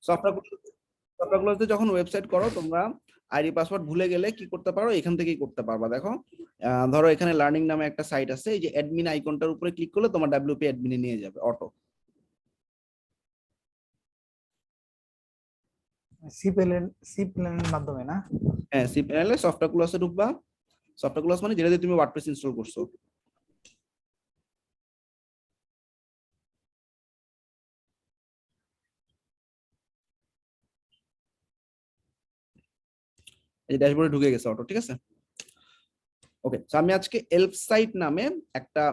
সফটওয়্যারগুলোতে যখন ওয়েবসাইট করো তোমরা আইডি পাসওয়ার্ড ভুলে গেলে কি করতে পারো, এখান থেকেই করতে পারবা। দেখো ধরো এখানে লার্নিং নামে একটা সাইট আছে, এই যে অ্যাডমিন আইকনটার উপরে ক্লিক করলে তোমার ডাব্লিউপি অ্যাডমিনে নিয়ে যাবে অটো। সি প্ল্যানের মাধ্যমে না? হ্যাঁ, সি প্যানেলে সফটওয়্যার ক্লাসে ঢুকবা। সফটওয়্যার ক্লাস মানে যেটা দিয়ে তুমি ওয়ার্ডপ্রেস ইনস্টল করছো। এই ড্যাশবোর্ডে ঢুকে গেছে অটো, ঠিক আছে। ওকে, তো আমি আজকে এলফ সাইট নামে একটা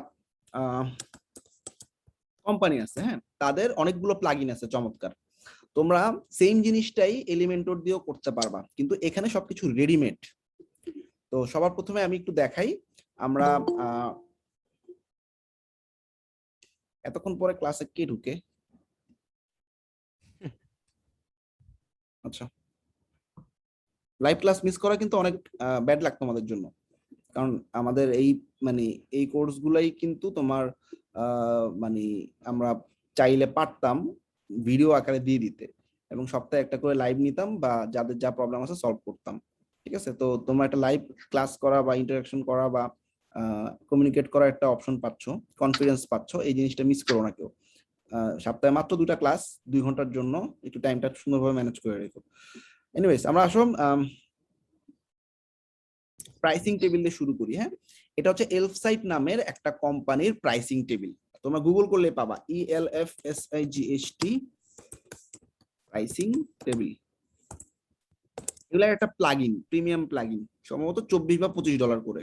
কোম্পানি আছে, হ্যাঁ, তাদের অনেকগুলো প্লাগইন আছে চমৎকার। তোমরা সেম জিনিসটাই এলিমেন্টর দিয়েও করতে পারবা, কিন্তু এখানে সবকিছু রেডিমেড। তো সবার প্রথমে আমি একটু দেখাই। আমরা এতক্ষণ পরে ক্লাসে কে ঢুকে? আচ্ছা, লাইভ ক্লাস মিস করা কিন্তু অনেক ব্যাড লাগতো আমাদের জন্য, কারণ আমাদের এই মানে এই কোর্সগুলাই কিন্তু তোমার মানে আমরা চাইলে পারতাম ভিডিও আকারে দিয়ে দিতে, এবং সপ্তাহে একটা করে লাইভ নিতাম বা যাদের যা প্রবলেম আছে সলভ করতাম, ঠিক আছে। তো তোমরা একটা লাইভ ক্লাস করা বা ইন্টারাকশন করা বা কমিউনিকেট করার একটা অপশন পাচ্ছ, কনফিডেন্স পাচ্ছ, এই জিনিসটা মিস করো না কেউ। সপ্তাহে মাত্র 2টা ক্লাস, 2 ঘন্টার জন্য, একটু টাইমটা সুন্দরভাবে ম্যানেজ করে রেখো। এনিওয়েজ, আমরা আসলে প্রাইসিং টেবিল দিয়ে শুরু করি। হ্যাঁ, এটা হচ্ছে এলফ সাইট নামের একটা কোম্পানির প্রাইসিং টেবিল। তোমরা গুগল করলে পাবা ELFSIGHT প্রাইসিং টেবিল। এগুলো একটা প্লাগইন, প্রিমিয়াম প্লাগইন, সম্ভবত $24 বা $25 করে।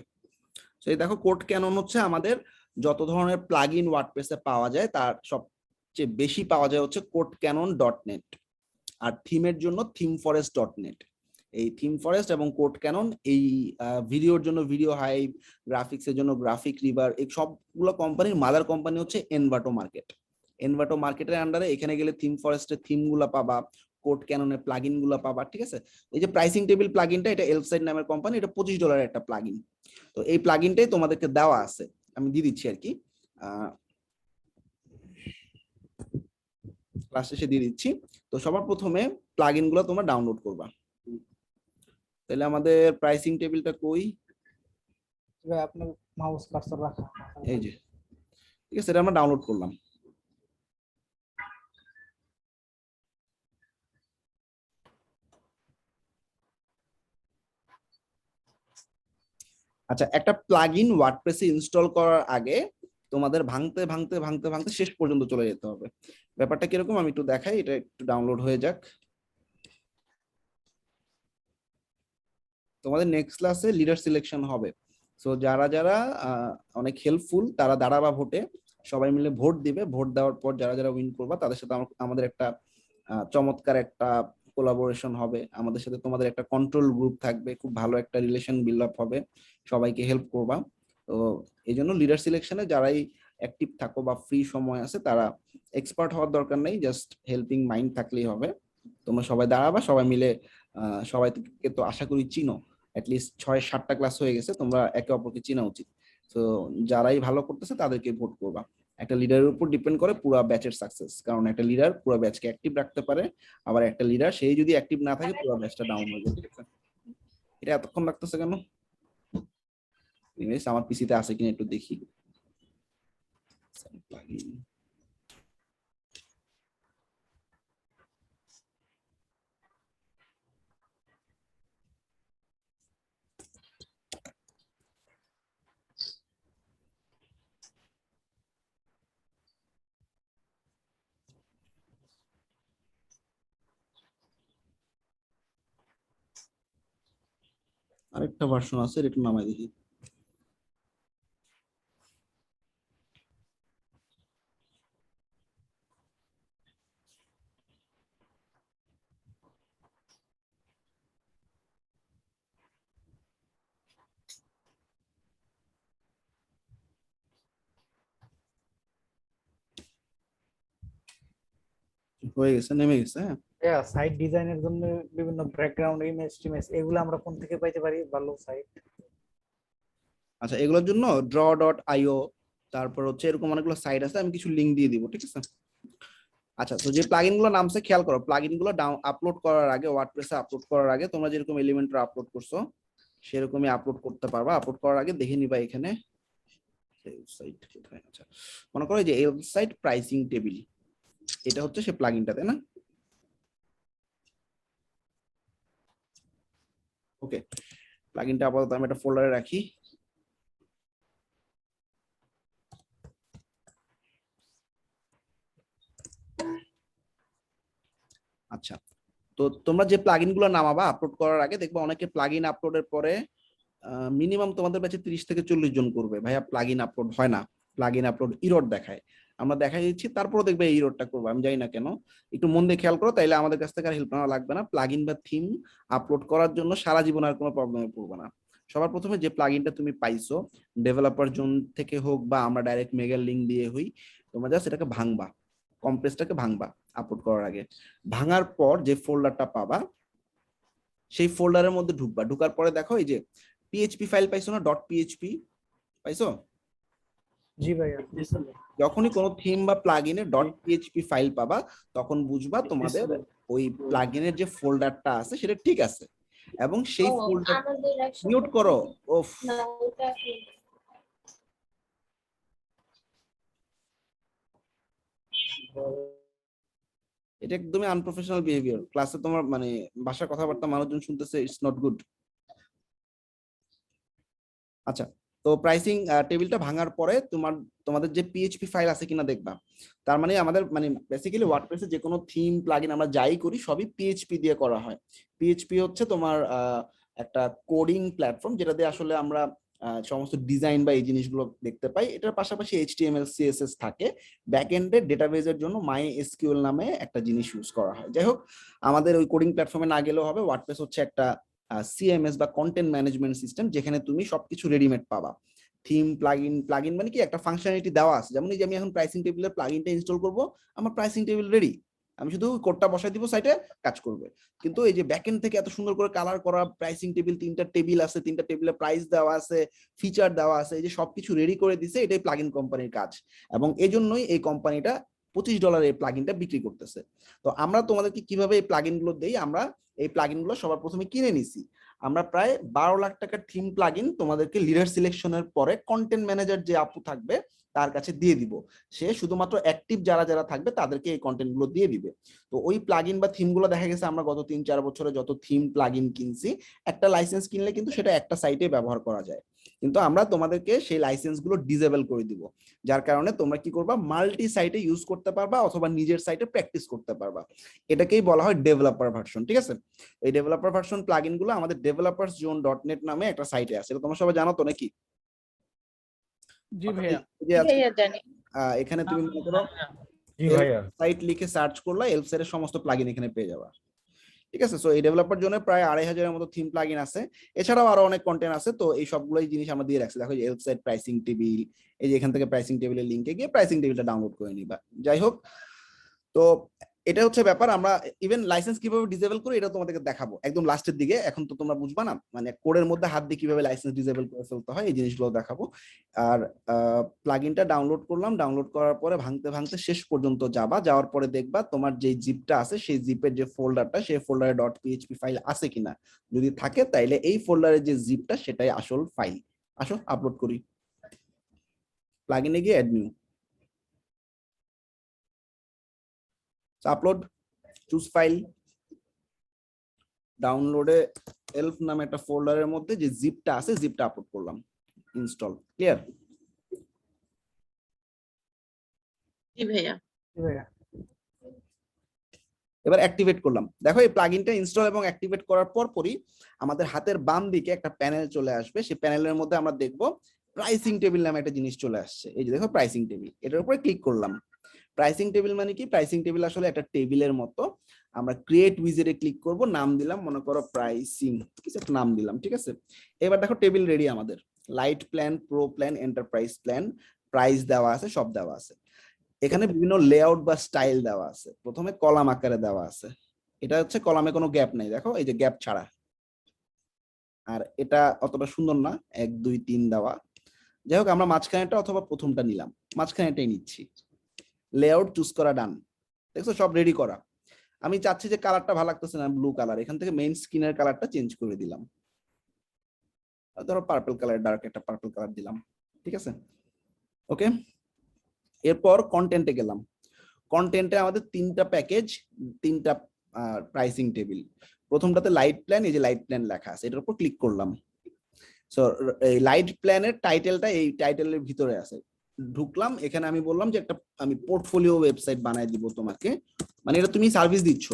সেই দেখো, কোড ক্যানন হচ্ছে আমাদের যত ধরনের প্লাগইন ওয়ার্ডপ্রেসে পাওয়া যায় তার সবচেয়ে বেশি পাওয়া যায় হচ্ছে codecanon.net, আর থিমের জন্য themeforest.net। এই থিম ফরেস্ট এবং কোড ক্যানন, এই ভিডিওর জন্য ভিডিও হাইভ, গ্রাফিক্সের জন্য গ্রাফিক রিভার, এই সবগুলো কোম্পানির মাদার কোম্পানি হচ্ছে এনভাটো মার্কেট। এনভাটো মার্কেটের আন্ডারে এখানে গেলে থিম ফরেস্টের থিম গুলা পাবা, কোড ক্যাননের প্লাগইন গুলা পাবা, ঠিক আছে। এই যে প্রাইসিং টেবিল প্লাগইনটা, এটা এলফসাইট নামের কোম্পানি, এটা $25 একটা প্লাগইন। তো এই প্লাগইনটাই তোমাদেরকে দেওয়া আছে, আমি দিয়ে দিচ্ছি আর কি, ক্লাস শেষে দিয়ে দিচ্ছি। তো সবার প্রথমে প্লাগইন গুলো তোমরা ডাউনলোড করবা। তাহলে আমাদের প্রাইসিং টেবিলটা কই? আপনার মাউস কার্সর রাখা, এই যে, ঠিক আছে, এটা আমরা ডাউনলোড করলাম। আচ্ছা, একটা প্লাগইন ওয়ার্ডপ্রেসে ইনস্টল করার আগে তোমাদের ভাঙতে ভাঙতে ভাঙতে ভাঙতে শেষ পর্যন্ত চলে যেতে হবে। ব্যাপারটা কিরকম আমি একটু দেখাই, এটা একটু ডাউনলোড হয়ে যাক। তোমাদের নেক্সট ক্লাসে লিডার সিলেকশন হবে। সো যারা যারা অনেক হেল্পফুল তারা দাঁড়াবা ভোটে, সবাই মিলে ভোট দিবে। ভোট দেওয়ার পর যারা যারা উইন করবা তাদের সাথে আমাদের একটা চমৎকার একটা কোলাবোরেশন হবে। আমাদের সাথে তোমাদের একটা কন্ট্রোল গ্রুপ থাকবে, খুব ভালো একটা রিলেশন বিল্ড আপ হবে, সবাইকে হেল্প করবা। তো এই জন্য লিডার সিলেকশনে যারাই অ্যাক্টিভ থাকো বা ফ্রি সময় আছে, তারা এক্সপার্ট হওয়ার দরকার নেই, জাস্ট হেল্পিং মাইন্ড থাকলেই হবে। তোমরা সবাই দাঁড়াবা, সবাই মিলে, সবাইকে তো আশা করি চিনো, অ্যাটলিস্ট 6-7টা ক্লাস হয়ে গেছে, তোমরা একে অপরকে চেনা উচিত। তো যারাই ভালো করতেছে তাদেরকে ভোট করবা। একটা লিডারের উপর ডিপেন্ড করে পুরো ব্যাচের সাকসেস, কারণ একটা লিডার পুরো ব্যাচকে অ্যাক্টিভ রাখতে পারে, আবার একটা লিডার সেই যদি অ্যাক্টিভ না থাকে পুরো ব্যাচটা ডাউন হয়ে যাবে, ঠিক আছে। এটা এতক্ষণ লাগতেছে কেন? আমার পিসিতে আছে কিনা একটু দেখি। আরেকটা ভার্সন আছে, এটা একটু নামাই দেখি। হয়ে গেছে, নেমে গেছে। হ্যাঁ, সাইট ডিজাইনের জন্য বিভিন্ন ব্যাকগ্রাউন্ড ইমেজ টিমেজ এগুলো আমরা কোন থেকে পাইতে পারি ভালো সাইট? আচ্ছা, এগুলোর জন্য draw.io, তারপর হচ্ছে এরকম অনেকগুলো সাইট আছে, আমি কিছু লিংক দিয়ে দিব, ঠিক আছে। আচ্ছা, তো যে প্লাগইন গুলো নামছে খেয়াল করো, প্লাগইন গুলো আপলোড করার আগে, ওয়ার্ডপ্রেসে আপলোড করার আগে তোমরা যেরকম এলিমেন্টর আপলোড করছো সেরকমই আপলোড করতে পারবা। আপলোড করার আগে দেখে নিবা এখানে সাইট কোথায়। আচ্ছা, মনে করো এই যে এল সাইট প্রাইসিং টেবিল, এটা হচ্ছে সে প্লাগইনটা, তাই না? ওকে, প্লাগইনটা আপাতত আমি একটা ফোল্ডারে রাখি। আচ্ছা, তো তোমরা যে প্লাগইন গুলো নামাবা আপলোড করার আগে, দেখবা অনেকে প্লাগইন আপলোডের পরে মিনিমাম তোমাদের কাছে 30 থেকে 40 জন করবে, ভাইয়া প্লাগইন আপলোড হয় না, প্লাগইন আপলোড ইরর দেখায়। আমরা দেখাই দিচ্ছি, তারপরে দেখবে এই ইররটা করবো, আমি জানি না কেন। একটু মন দিয়ে খেয়াল করো, তাইলে আমাদের কাছ থেকে আর হেল্প নেওয়া লাগবে না। প্লাগইন বা থিম আপলোড করার জন্য সারা জীবন আর কোনো প্রবলেমে পড়বে না। সবার প্রথমে যে প্লাগইনটা তুমি পাইছো ডেভেলপার জোন থেকে হোক বা আমরা ডাইরেক্ট মেগার লিংক দিয়ে হই, তোমরা জাস্ট এটাকে ভাঙবা, কম্প্রেসটাকে ভাঙবা আপলোড করার আগে। ভাঙার পর যে ফোল্ডারটা পাবা সেই ফোল্ডারের মধ্যে ঢুকবা। ঢুকার পরে দেখো এই যে পিএইচপি ফাইল পাইছো না, ডট পিএইচপি পাইছো? জি ভাইয়া। যখনই কোনো থিম বা প্লাগইনে ডট পিএইচপি ফাইল পাবা তখন বুঝবা তোমাদের ওই প্লাগইনের যে ফোল্ডারটা আছে সেটা ঠিক আছে, এবং সেই ফোল্ডার মিউট করো। ওফ, এটা একদমই আনপ্রফেশনাল বিহেভিয়ার। ক্লাসে তোমার মানে ভাষা কথাবার্তা মানুষজন শুনতেছে, ইটস নট গুড। আচ্ছা, তো প্রাইসিং টেবিলটা ভাঙার পরে তোমাদের যে পিএইচপি ফাইল আছে কিনা দেখবা। তার মানে আমাদের মানে বেসিক্যালি ওয়ার্ডপ্রেসে যে কোনো থিম প্লাগইন আমরা যাই করি সবই পিএইচপি দিয়ে করা হয়। পিএইচপি হচ্ছে তোমার একটা কোডিং প্ল্যাটফর্ম, যেটা দিয়ে আসলে আমরা সমস্ত ডিজাইন বা এই জিনিসগুলো দেখতে পাই। এটার পাশাপাশি এইচটিএমএল সিএসএস থাকে। ব্যাকএন্ডে ডেটাবেজের জন্য মাই এসকিউএল নামে একটা জিনিস ইউজ করা হয়। যাই হোক, আমাদের ওই কোডিং প্ল্যাটফর্মে না গেলেও হবে। ওয়ার্ডপ্রেস হচ্ছে একটা সিএমএস বা কন্টেন্ট ম্যানেজমেন্ট সিস্টেম, যেখানে তুমি সবকিছু রেডিমেড পাবা। থিম প্লাগইন মানে কি একটা ফাংশনালিটি দেওয়া আছে, যেমন এই যে আমি এখন প্রাইসিং টেবিলের প্লাগইনটা ইনস্টল করব, আমার প্রাইসিং টেবিল রেডি, আমি শুধু কোডটা বসাই দিব, সাইটে কাজ করবে। কিন্তু এই যে ব্যাকএন্ড থেকে এত সুন্দর করে কালার করা প্রাইসিং টেবিল, 3টা টেবিল আছে, 3টা টেবিলে প্রাইস দেওয়া আছে, ফিচার দেওয়া আছে, এই যে সবকিছু রেডি করে দিছে, এটাই প্লাগইন কোম্পানির কাজ। এবং এই জন্যই এই কোম্পানিটা $25 এই প্লাগইনটা বিক্রি করতেছে। তো আমরা তোমাদেরকে কিভাবে এই প্লাগইন গুলো দেই, আমরা এই প্লাগইন গুলো সবার প্রথমে কিনে নিছি। আমরা প্রায় 12 লাখ টাকার থিম প্লাগইন তোমাদেরকে লিডার সিলেকশনের পরে কন্টেন্ট ম্যানেজার যে আপু থাকবে তার কাছে দিয়ে দিব। সে শুধুমাত্র অ্যাক্টিভ যারা যারা থাকবে তাদেরকে এই কন্টেন্ট গুলো দিয়ে দিবে। তো ওই প্লাগইন বা থিম গুলো দেখা গেছে আমরা গত 3-4 বছরে যত থিম প্লাগইন কিনছি, একটা লাইসেন্স কিনলে কিন্তু সেটা একটা সাইটে ব্যবহার করা যায়। কিন্তু আমরা তোমাদেরকে সেই লাইসেন্স গুলো ডিসেবল করে দিব, যার কারণে তোমরা কি করবা, মাল্টি সাইটে ইউজ করতে পারবা অথবা নিজের সাইটে প্র্যাকটিস করতে পারবা। এটাকেই বলা হয় ডেভেলপার ভার্সন, ঠিক আছে? এই ডেভেলপার ভার্সন প্লাগইন গুলো আমাদের developerszone.net নামে একটা সাইটে আছে, এটা তোমরা সবাই জানো তো নাকি? জি ভাইয়া। এখানে তুমি মনে করো জি ভাইয়া, সাইট লিখে সার্চ করলা, এলপ সাইটের সমস্ত প্লাগইন এখানে পেয়ে যাবা। ঠিক আছে? সো এই ডেভেলপার জন্য প্রায় 2500-এর মতো থিম প্লাগইন আছে। এছাড়াও আরো অনেক কন্টেন্ট আছে। তো এই সবগুলোই জিনিস আমরা দিয়ে রাখছি। দেখো এই এলপ সাইট প্রাইসিং টেবিল, এই যে এখান থেকে প্রাইসিং টেবিলের লিংকে গিয়ে প্রাইসিং টেবিলটা ডাউনলোড করে নিবা। যাই হোক, তো এটা হচ্ছে ব্যাপার। আমরা ইভেন লাইসেন্স কিভাবে ডিসেবল করি এটা তোমাদেরকে দেখাবো একদম লাস্টের দিকে। এখন তো তোমরা বুঝবা না, মানে কোডের মধ্যে হাত দিয়ে কিভাবে লাইসেন্স ডিসেবল করে ফেলতে হয়, এই জিনিসগুলো দেখাবো। আর প্লাগইনটা ডাউনলোড করলাম, ডাউনলোড করার পরে ভাঙতে ভাঙতে শেষ পর্যন্ত যাবা, যাওয়ার পরে দেখবা তোমার যে জিপটা আছে সেই জিপের যে ফোল্ডারটা, সেই ফোল্ডারে ডট পিএইচপি ফাইল আছে কিনা। যদি থাকে তাইলে এই ফোল্ডারের যে জিপটা সেটাই আসল ফাইল। আসো আপলোড করি। প্লাগইনে গিয়ে add new, upload, choose file, ডাউনলোডে এলফ নামে একটা ফোল্ডারের মধ্যে যে জিপটা আছে জিপটা আপলোড করলাম, ইনস্টল। ক্লিয়ার? জি ভাইয়া। জি ভাইয়া। এবার অ্যাক্টিভেট করলাম। দেখো এই প্লাগইনটা ইনস্টল এবং অ্যাক্টিভেট করার পরই আমাদের হাতের বাম দিকে একটা প্যানেল চলে আসবে। সেই প্যানেলের মধ্যে আমরা দেখব প্রাইসিং টেবিল নামে একটা জিনিস চলে আসছে। এই যে দেখো প্রাইসিং টেবিল, এটার উপরে ক্লিক করলাম। প্রাইসিং টেবিল মানে কি? প্রাইসিং টেবিল আসলে একটা টেবিলের মতো। আমরা ক্রিয়েট উইজেটে ক্লিক করব, নাম দিলাম মনে করো প্রাইসিং, কিছু একটা নাম দিলাম, ঠিক আছে? এবার দেখো টেবিল রেডি আমাদের। Light plan, pro plan, enterprise plan, price দেওয়া আছে, সব দেওয়া আছে। এখানে বিভিন্ন লেআউট বা স্টাইল দেওয়া আছে। প্রথমে কলাম আকারে দেওয়া আছে, এটা হচ্ছে কলামে কোনো গ্যাপ নাই, দেখো এই যে গ্যাপ ছাড়া। আর এটা অতটা সুন্দর না, 1 2 3 দেওয়া। যাই হোক, আমরা মাঝখানেটা অথবা প্রথমটা নিলাম, মাঝখানেটাই নিচ্ছি। লেআউট চুজ করা ডান। দেখছো সব রেডি করা। আমি চাচ্ছি যে কালারটা ভালো লাগতেছে না, ব্লু কালার, এখান থেকে মেইন স্ক্রিনের কালারটা চেঞ্জ করে দিলাম, ধরো পার্পল কালার, ডার্ক একটা পার্পল কালার দিলাম, ঠিক আছে। ওকে, এরপর কন্টেন্টে গেলাম। কন্টেন্টে আমাদের তিনটা প্যাকেজ, তিনটা প্রাইসিং টেবিল। প্রথমটাতে লাইট প্ল্যান, এই যে লাইট প্ল্যান লেখা আছে, এটার উপর ক্লিক করলাম। সো এই লাইট প্ল্যানের টাইটেলটা এই টাইটেলের ভিতরে আছে। ঢুকলাম, এখানে আমি বললাম যে একটা আমি পোর্টফোলিও ওয়েবসাইট বানাই দিব তোমাকে, মানে এটা তুমি সার্ভিস দিচ্ছ।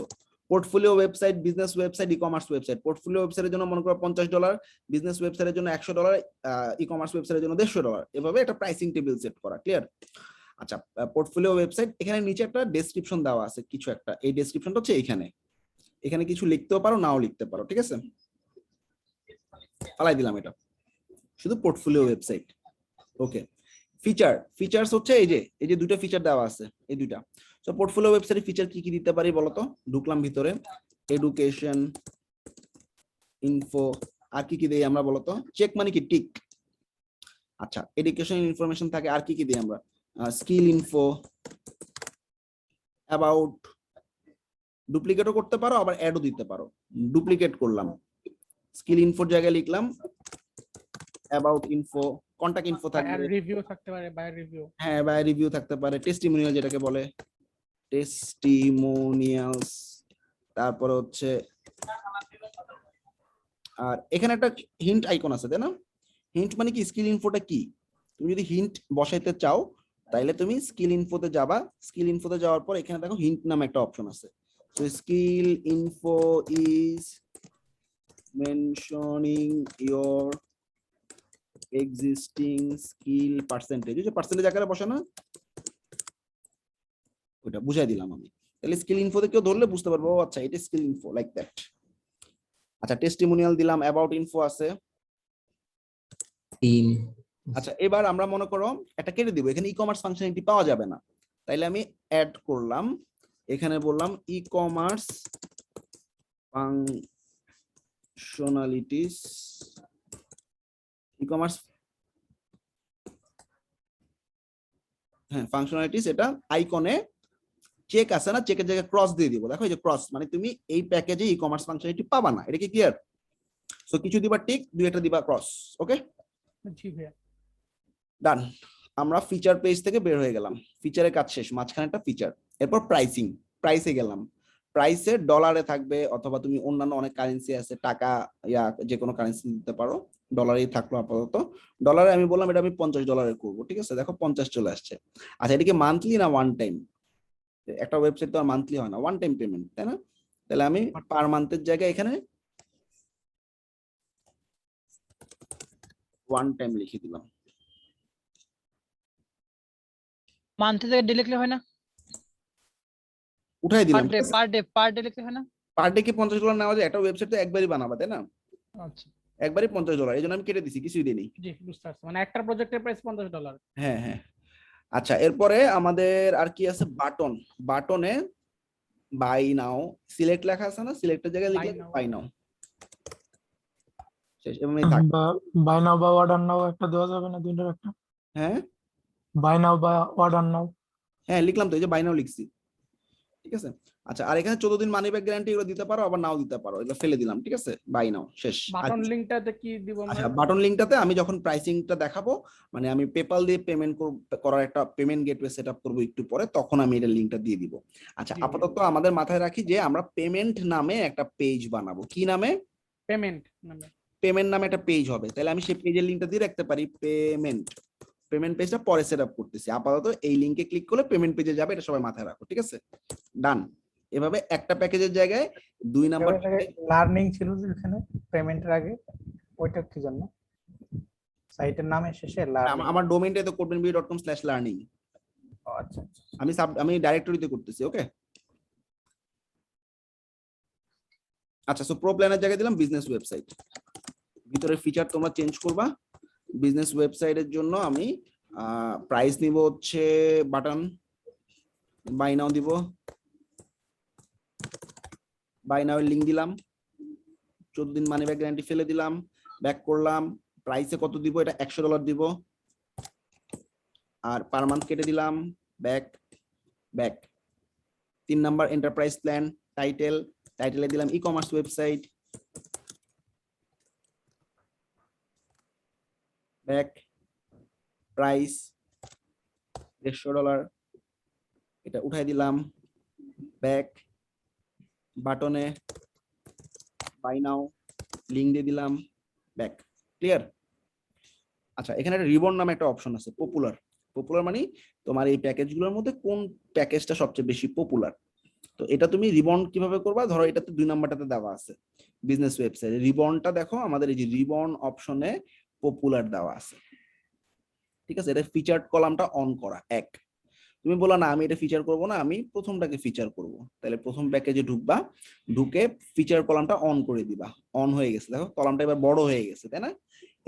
পোর্টফোলিও ওয়েবসাইট, বিজনেস ওয়েবসাইট, ই কমার্স ওয়েবসাইট। পোর্টফোলিও ওয়েবসাইটের জন্য মনে করো $50, বিজনেস ওয়েবসাইটের জন্য $100, ই কমার্স ওয়েবসাইটের জন্য $150, এভাবে একটা প্রাইসিং টেবিল সেট করা। ক্লিয়ার? আচ্ছা, পোর্টফোলিও ওয়েবসাইট, এখানে নিচে একটা ডেসক্রিপশন দেওয়া আছে কিছু একটা, এই ডেসক্রিপশনটা হচ্ছে এইখানে, এখানে কিছু লিখতেও পারো, নাও লিখতে পারো, ঠিক আছে। ফালাই দিলাম এটা, শুধু পোর্টফোলিও ওয়েবসাইট। ওকে, ফিচার্স হচ্ছে এই যে দুটো ফিচার দেওয়া আছে, এই দুইটা। সো পোর্টফোলিও ওয়েবসাইটে ফিচার কি কি দিতে পারি বলো তো? ঢুকলাম ভিতরে, এডুকেশন, ইনফো, আর কি কি দেই আমরা বলো তো? চেক মানে কি? টিক। আচ্ছা, এডুকেশন ইনফরমেশন থাকে, আর কি কি দিই আমরা? স্কিল ইনফো, অ্যাবাউট, ডুপ্লিকেটও করতে পারো আবার অ্যাডও দিতে পারো। ডুপ্লিকেট করলাম, স্কিল ইনফোর জায়গায় লিখলাম অ্যাবাউট ইনফো, কন্টাক্ট ইনফো থাকবে, রিভিউ থাকতে পারে, বায়ার রিভিউ, হ্যাঁ বায়ার রিভিউ থাকতে পারে, টেস্টিমোনিয়াল যেটাকে বলে, টেস্টিমোনিয়ালস। তারপরে হচ্ছে, আর এখানে একটা হিন্ট আইকন আছে, তাই না? হিন্ট মানে কি? স্কিল ইনফোটা কি? তুমি যদি হিন্ট বসাইতে চাও তাইলে তুমি স্কিল ইনফোতে যাবা। স্কিল ইনফোতে যাওয়ার পর এখানে দেখো হিন্ট নামে একটা অপশন আছে। So skill info is mentioning your existing skill percentage, যে পার্সেন্টেজ আকারে বসে না, ওটা বুঝাই দিলাম আমি। তাহলে স্কিল ইনফোতে কেউ ধরলে বুঝতে পারবো, ও আচ্ছা এটা স্কিল ইনফো, লাইক দ্যাট। আচ্ছা, টেস্টিমোনিয়াল দিলাম, অ্যাবাউট ইনফো আছে। আচ্ছা, এবার আমরা মনে করো একটা কেটে দিব, এখানে ই কমার্স ফাংশনালিটি পাওয়া যাবে না, তাইলে আমি অ্যাড করলাম, এখানে বললাম e commerce functionalities, e commerce, হ্যাঁ ফাংশনালিটিস, এটা আইকনে চেক আছে না, চেকের জায়গায় ক্রস দিয়ে দিব। দেখো এই যে ক্রস, মানে তুমি এই প্যাকেজে ই কমার্স ফাংশনালিটি পাবা না, এটা কি ক্লিয়ার? সো কিছু দিবা টিক, দুই একটা দিবা ক্রস। ওকে, জি ভাইয়া, ডান। আমরা ফিচার পেজ থেকে বের হয়ে গেলাম, ফিচারের কাজ শেষ, মাঝখানে একটা ফিচার। এরপর প্রাইসিং, প্রাইসে গেলাম। প্রাইসে ডলারে থাকবে, অথবা তুমি অন্যান্য অনেক কারেন্সি আছে, টাকা ইয়া যে কোনো কারেন্সি দিতে পারো, ডলারেই থাকলো আপাতত। ডলারে আমি বললাম এটা আমি $50 করবো, ঠিক আছে। দেখো 50 চলে আসছে। আচ্ছা, এটা কি মান্থলি না ওয়ান টাইম? একটা ওয়েবসাইট তো আর মান্থলি হয় না, ওয়ান টাইম পেমেন্ট, তাই না? তাহলে আমি পার মান্থের জায়গায় এখানে ওয়ান টাইম লিখে দিলাম। মান্থলি থেকে ডে লিখলে হয় না? উঠাই দিলাম, পার ডে লিখলে হয় না? পার ডে কি $50 নেওয়া যায়? একটা ওয়েবসাইট তো একবারই বানাবা, তাই না? আচ্ছা, একবারই $50, এই জন্য আমি কেটে দিছি, কিছুই দিইনি। জি বুঝতে পারছি, মানে একটা প্রজেক্টের প্রাইস $50। হ্যাঁ হ্যাঁ। আচ্ছা, এরপরে আমাদের আর কি আছে? বাটন। বাটনে বাই নাও, সিলেক্ট লেখা আছে না, সিলেক্টের জায়গায় লিখলে বাই নাও, শেষ। এমনি থাক। বাই নাও বা অর্ডার নাও একটা দেওয়া যাবে না, দুইটার একটা? হ্যাঁ বাই নাও বা অর্ডার নাও। হ্যাঁ, লিখলাম তো, এই যে বাই নাও লিখছি, ঠিক আছে। আচ্ছা, আর এখানে 14 দিন মানি ব্যাক গ্যারান্টি, এগুলো দিতে পারো, আবার নাও দিতে পারো, এগুলো ফেলে দিলাম, ঠিক আছে। বাই নাও, শেষ। বাটন লিংকটাতে কি দিব আমরা? আচ্ছা, বাটন লিংকটাতে আমি যখন প্রাইসিংটা দেখাবো, মানে আমি পেপাল দিয়ে পেমেন্ট করার একটা পেমেন্ট গেটওয়ে সেটআপ করব একটু পরে, তখন আমি এটা লিংকটা দিয়ে দিব। আচ্ছা, জি, আপাতত আমাদের মাথায় রাখি যে আমরা পেমেন্ট নামে একটা পেজ বানাবো। কি নামে? পেমেন্ট নামে। পেমেন্ট নামে একটা পেজ হবে, তাহলে আমি সেই পেজের লিংকটা দিয়ে রাখতে পারি পেমেন্ট। পেমেন্ট পেজটা পরে সেটআপ করতেছি, আপাতত এই লিংকে ক্লিক করলে পেমেন্ট পেজে যাবে, এটা সবাই মাথায় রাখো, ঠিক আছে। ডান। এভাবে একটা প্যাকেজের জায়গায় 2 নাম্বার লার্নিং ছিল যে এখানে পেমেন্টের আগে, ওইটা কি জন্য? সাইটের নামের শেষে লার্নিং। আমার ডোমেইনটা তো codebenby.com/learning, আচ্ছা, আমি ডাইরেক্টরিতে করতেছি। ওকে, আচ্ছা। সো প্রো প্ল্যানের জায়গায় দিলাম বিজনেস ওয়েবসাইট। ভিতরের ফিচার তোমরা চেঞ্জ করবা। বিজনেস ওয়েবসাইটের জন্য আমি প্রাইস নিব হচ্ছে বাটন, বাই নাও দিব, বাই নাও এর লিংক দিলাম, 14 দিন মানি ব্যাক গ্যারান্টি ফেলে দিলাম, ব্যাক করলাম। প্রাইসে কত দিব? এটা $100 দিব, আর পার মান্থ কেটে দিলাম, back back. 3 number enterprise plan, টাইটেলে দিলাম e commerce website, back, price $150, এটা উঠাই দিলাম, ব্যাক, বাটনে বাই নাও, লিঙ্ক দিয়ে দিলাম, ব্যাক। ক্লিয়ার? আচ্ছা, এখানে একটা রিবন নামে একটা অপশন আছে, পপুলার মানে তোমার এই প্যাকেজগুলোর মধ্যে কোন প্যাকেজটা সবচেয়ে বেশি পপুলার। তো এটা তুমি রিবন কিভাবে করবা, ধরো এটাতে 2 নাম্বারটাতে দেওয়া আছে বিজনেস ওয়েবসাইট, রিবনটা দেখো আমাদের এই যে রিবন অপশনে পপুলার দেওয়া আছে, ঠিক আছে? এটা ফিচার্ড কলামটা অন করা। এক, তুমি বলো না আমি এটা ফিচার করব না, আমি প্রথমটাকে ফিচার করব, তাহলে প্রথম প্যাকেজে ঢুকবা, ঢুকে ফিচার কলামটা অন করে দিবা, অন হয়ে গেছে, দেখো কলামটা এবার বড় হয়ে গেছে, তাই না?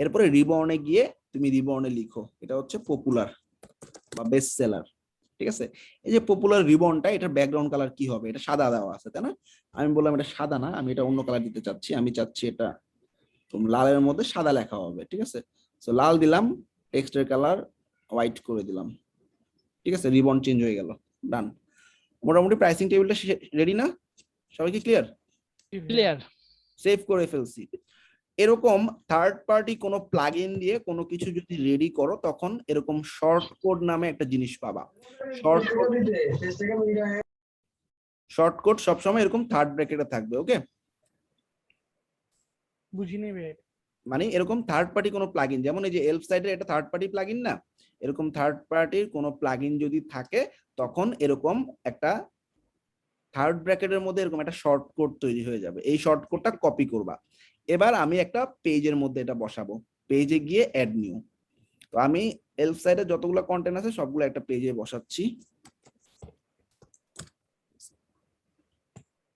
এরপরে রিবনে গিয়ে তুমি রিবনে লিখো এটা হচ্ছে পপুলার বা বেস্ট সেলার, ঠিক আছে? এই যে পপুলার রিবনটা, এটার ব্যাকগ্রাউন্ড কালার কি হবে? এটা সাদা দেওয়া আছে, তাই না? আমি বললাম এটা সাদা না, আমি এটা অন্য কালার দিতে চাচ্ছি, আমি চাচ্ছি এটা লালের মধ্যে সাদা লেখা হবে, ঠিক আছে? সো লাল দিলাম, টেক্সটের কালার হোয়াইট করে দিলাম, ঠিক আছে? রিবন চেঞ্জ হয়ে গেল, ডান। মোটামুটি প্রাইসিং টেবিলটা রেডি না? সবাই কি ক্লিয়ার? ক্লিয়ার। সেভ করে ফেলছি। এরকম থার্ড পার্টি কোনো প্লাগইন দিয়ে কোনো কিছু যদি রেডি করো, তখন এরকম শর্ট কোড নামে একটা জিনিস পাবা। শর্ট কোড সবসময় এরকম থার্ড ব্র্যাকেটে থাকবে, ওকে? বুঝিনি ভাই। মানে এরকম থার্ড পার্টি কোনো প্লাগইন, যেমন এই যে এলফ সাইডের এটা থার্ড পার্টি প্লাগইন না, এরকম থার্ড পার্টির কোনো প্লাগইন যদি থাকে, তখন এরকম একটা থার্ড ব্র্যাকেটের মধ্যে এরকম একটা শর্ট কোড তৈরি হয়ে যাবে। এই শর্ট কোডটা কপি করবা। এবার আমি একটা পেজের মধ্যে এটা বসাবো, পেজে গিয়ে অ্যাড নিউ। তো আমি এলফ সাইডে যতগুলো কন্টেন্ট আছে সবগুলো একটা পেজে বসাচ্ছি।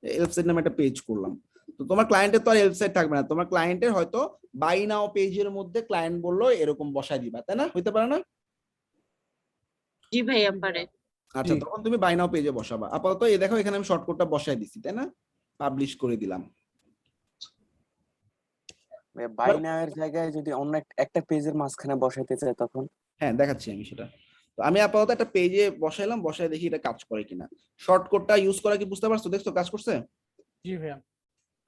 এলফ সাইড নামে একটা পেজ করলাম। তো তোমার ক্লায়েন্টের তো আর এলফ সাইড থাকবে না, তোমার ক্লায়েন্টের হয়তো বাই নাও পেজের মধ্যে ক্লায়েন্ট বললো এরকম বসাই দিবা, তাই না? হইতে পারে না? জি ভাইয়া পারে। আচ্ছা, তখন তুমি বাই নাও পেজে বসাবা। আপাতত এই দেখো এখানে আমি শর্টকাটটা বসাই দিছি, তাই না? পাবলিশ করে দিলাম। বাইনার জায়গায় যদি অন্য একটা পেজের মাঝখানে বসাইতে চাই তখন? হ্যাঁ, দেখাচ্ছি আমি সেটা। তো আমি আপাতত একটা পেজে বসাইলাম, বসাই দেখি এটা কাজ করে কিনা। শর্টকাটটা ইউজ করা কি বুঝতে পারছো? দেখছো কাজ করছে? জি ভাইয়া।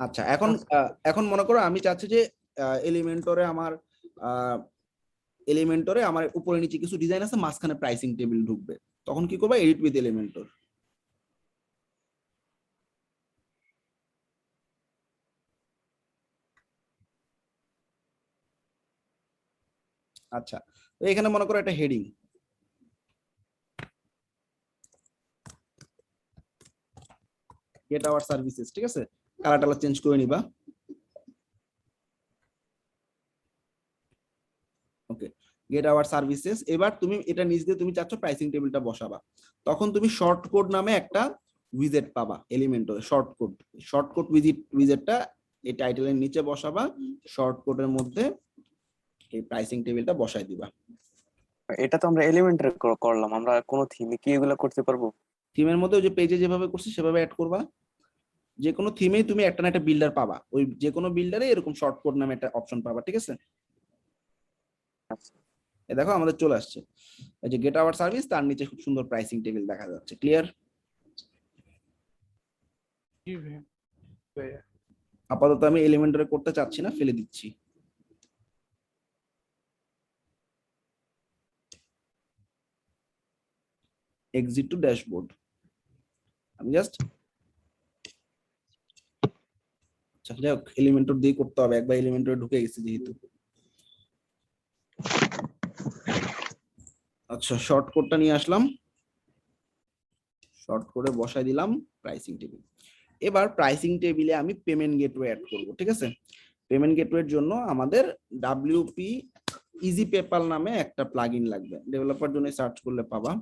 আচ্ছা, এখন মনে করো আমি চাচ্ছি যে এলিমেন্টরে আমার উপরে নিচে কিছু ডিজাইন আছে, মাঝখানে প্রাইসিং টেবিল ঢুকবে, তখন কি করবা? Edit with Elementor. আচ্ছা, তো এখানে মনে করো একটা হেডিং, গেট আওয়ার সার্ভিসেস, ঠিক আছে? কালার টালার চেঞ্জ করে নিবা। ওকে, গেট আওয়ার সার্ভিসেস। এবার তুমি এটা নিচ দিয়ে তুমি চাচ্ছ প্রাইসিং টেবিলটা বসাবা, তখন তুমি শর্ট কোড নামে একটা উইজেট পাবা এলিমেন্টরে। শর্ট কোড উইজেটটা এই টাইটেলের নিচে বসাবা, শর্ট কোডের মধ্যে এই প্রাইসিং টেবিলটা বসাই দিবা। এটা তো আমরা এলিমেন্টারি করলাম, আমরা কোনো থিমে কি এগুলো করতে পারবো? থিমের মধ্যে ওই যে পেজে যেভাবে করছি সেভাবে অ্যাড করবা। যে কোনো থিমেই তুমি একটা না একটা বিল্ডার পাবা, ওই যে কোনো বিল্ডারে এরকম শর্ট কোড নামে একটা অপশন পাবা, ঠিক আছে? আচ্ছা, এই দেখো আমাদের চলে আসছে, এই যে গেট আওয়ার সার্ভিস, তার নিচে খুব সুন্দর প্রাইসিং টেবিল দেখা যাচ্ছে। ক্লিয়ার? জি ভাইয়া। আপাতত আমি এলিমেন্টরে করতে চাচ্ছি না, ফেলে দিচ্ছি। Exit two dashboard. আমি জাস্ট যাই হোক এলিমেন্টর দিয়ে করতে হবে, একবার এলিমেন্টরে ঢুকে গেছে যেহেতু। আচ্ছা, শর্ট কোডটা নিয়ে আসলাম, শর্ট করে বসাই দিলাম প্রাইসিং টেবিল। এবার প্রাইসিং টেবিলে আমি পেমেন্ট গেটওয়ে অ্যাড করব, ঠিক আছে? পেমেন্ট গেটওয়ের জন্য আমাদের ডাব্লিউপি ইজি পেপাল নামে একটা প্লাগইন লাগবে। ডেভেলপার জন্য সার্চ করলে পাবা।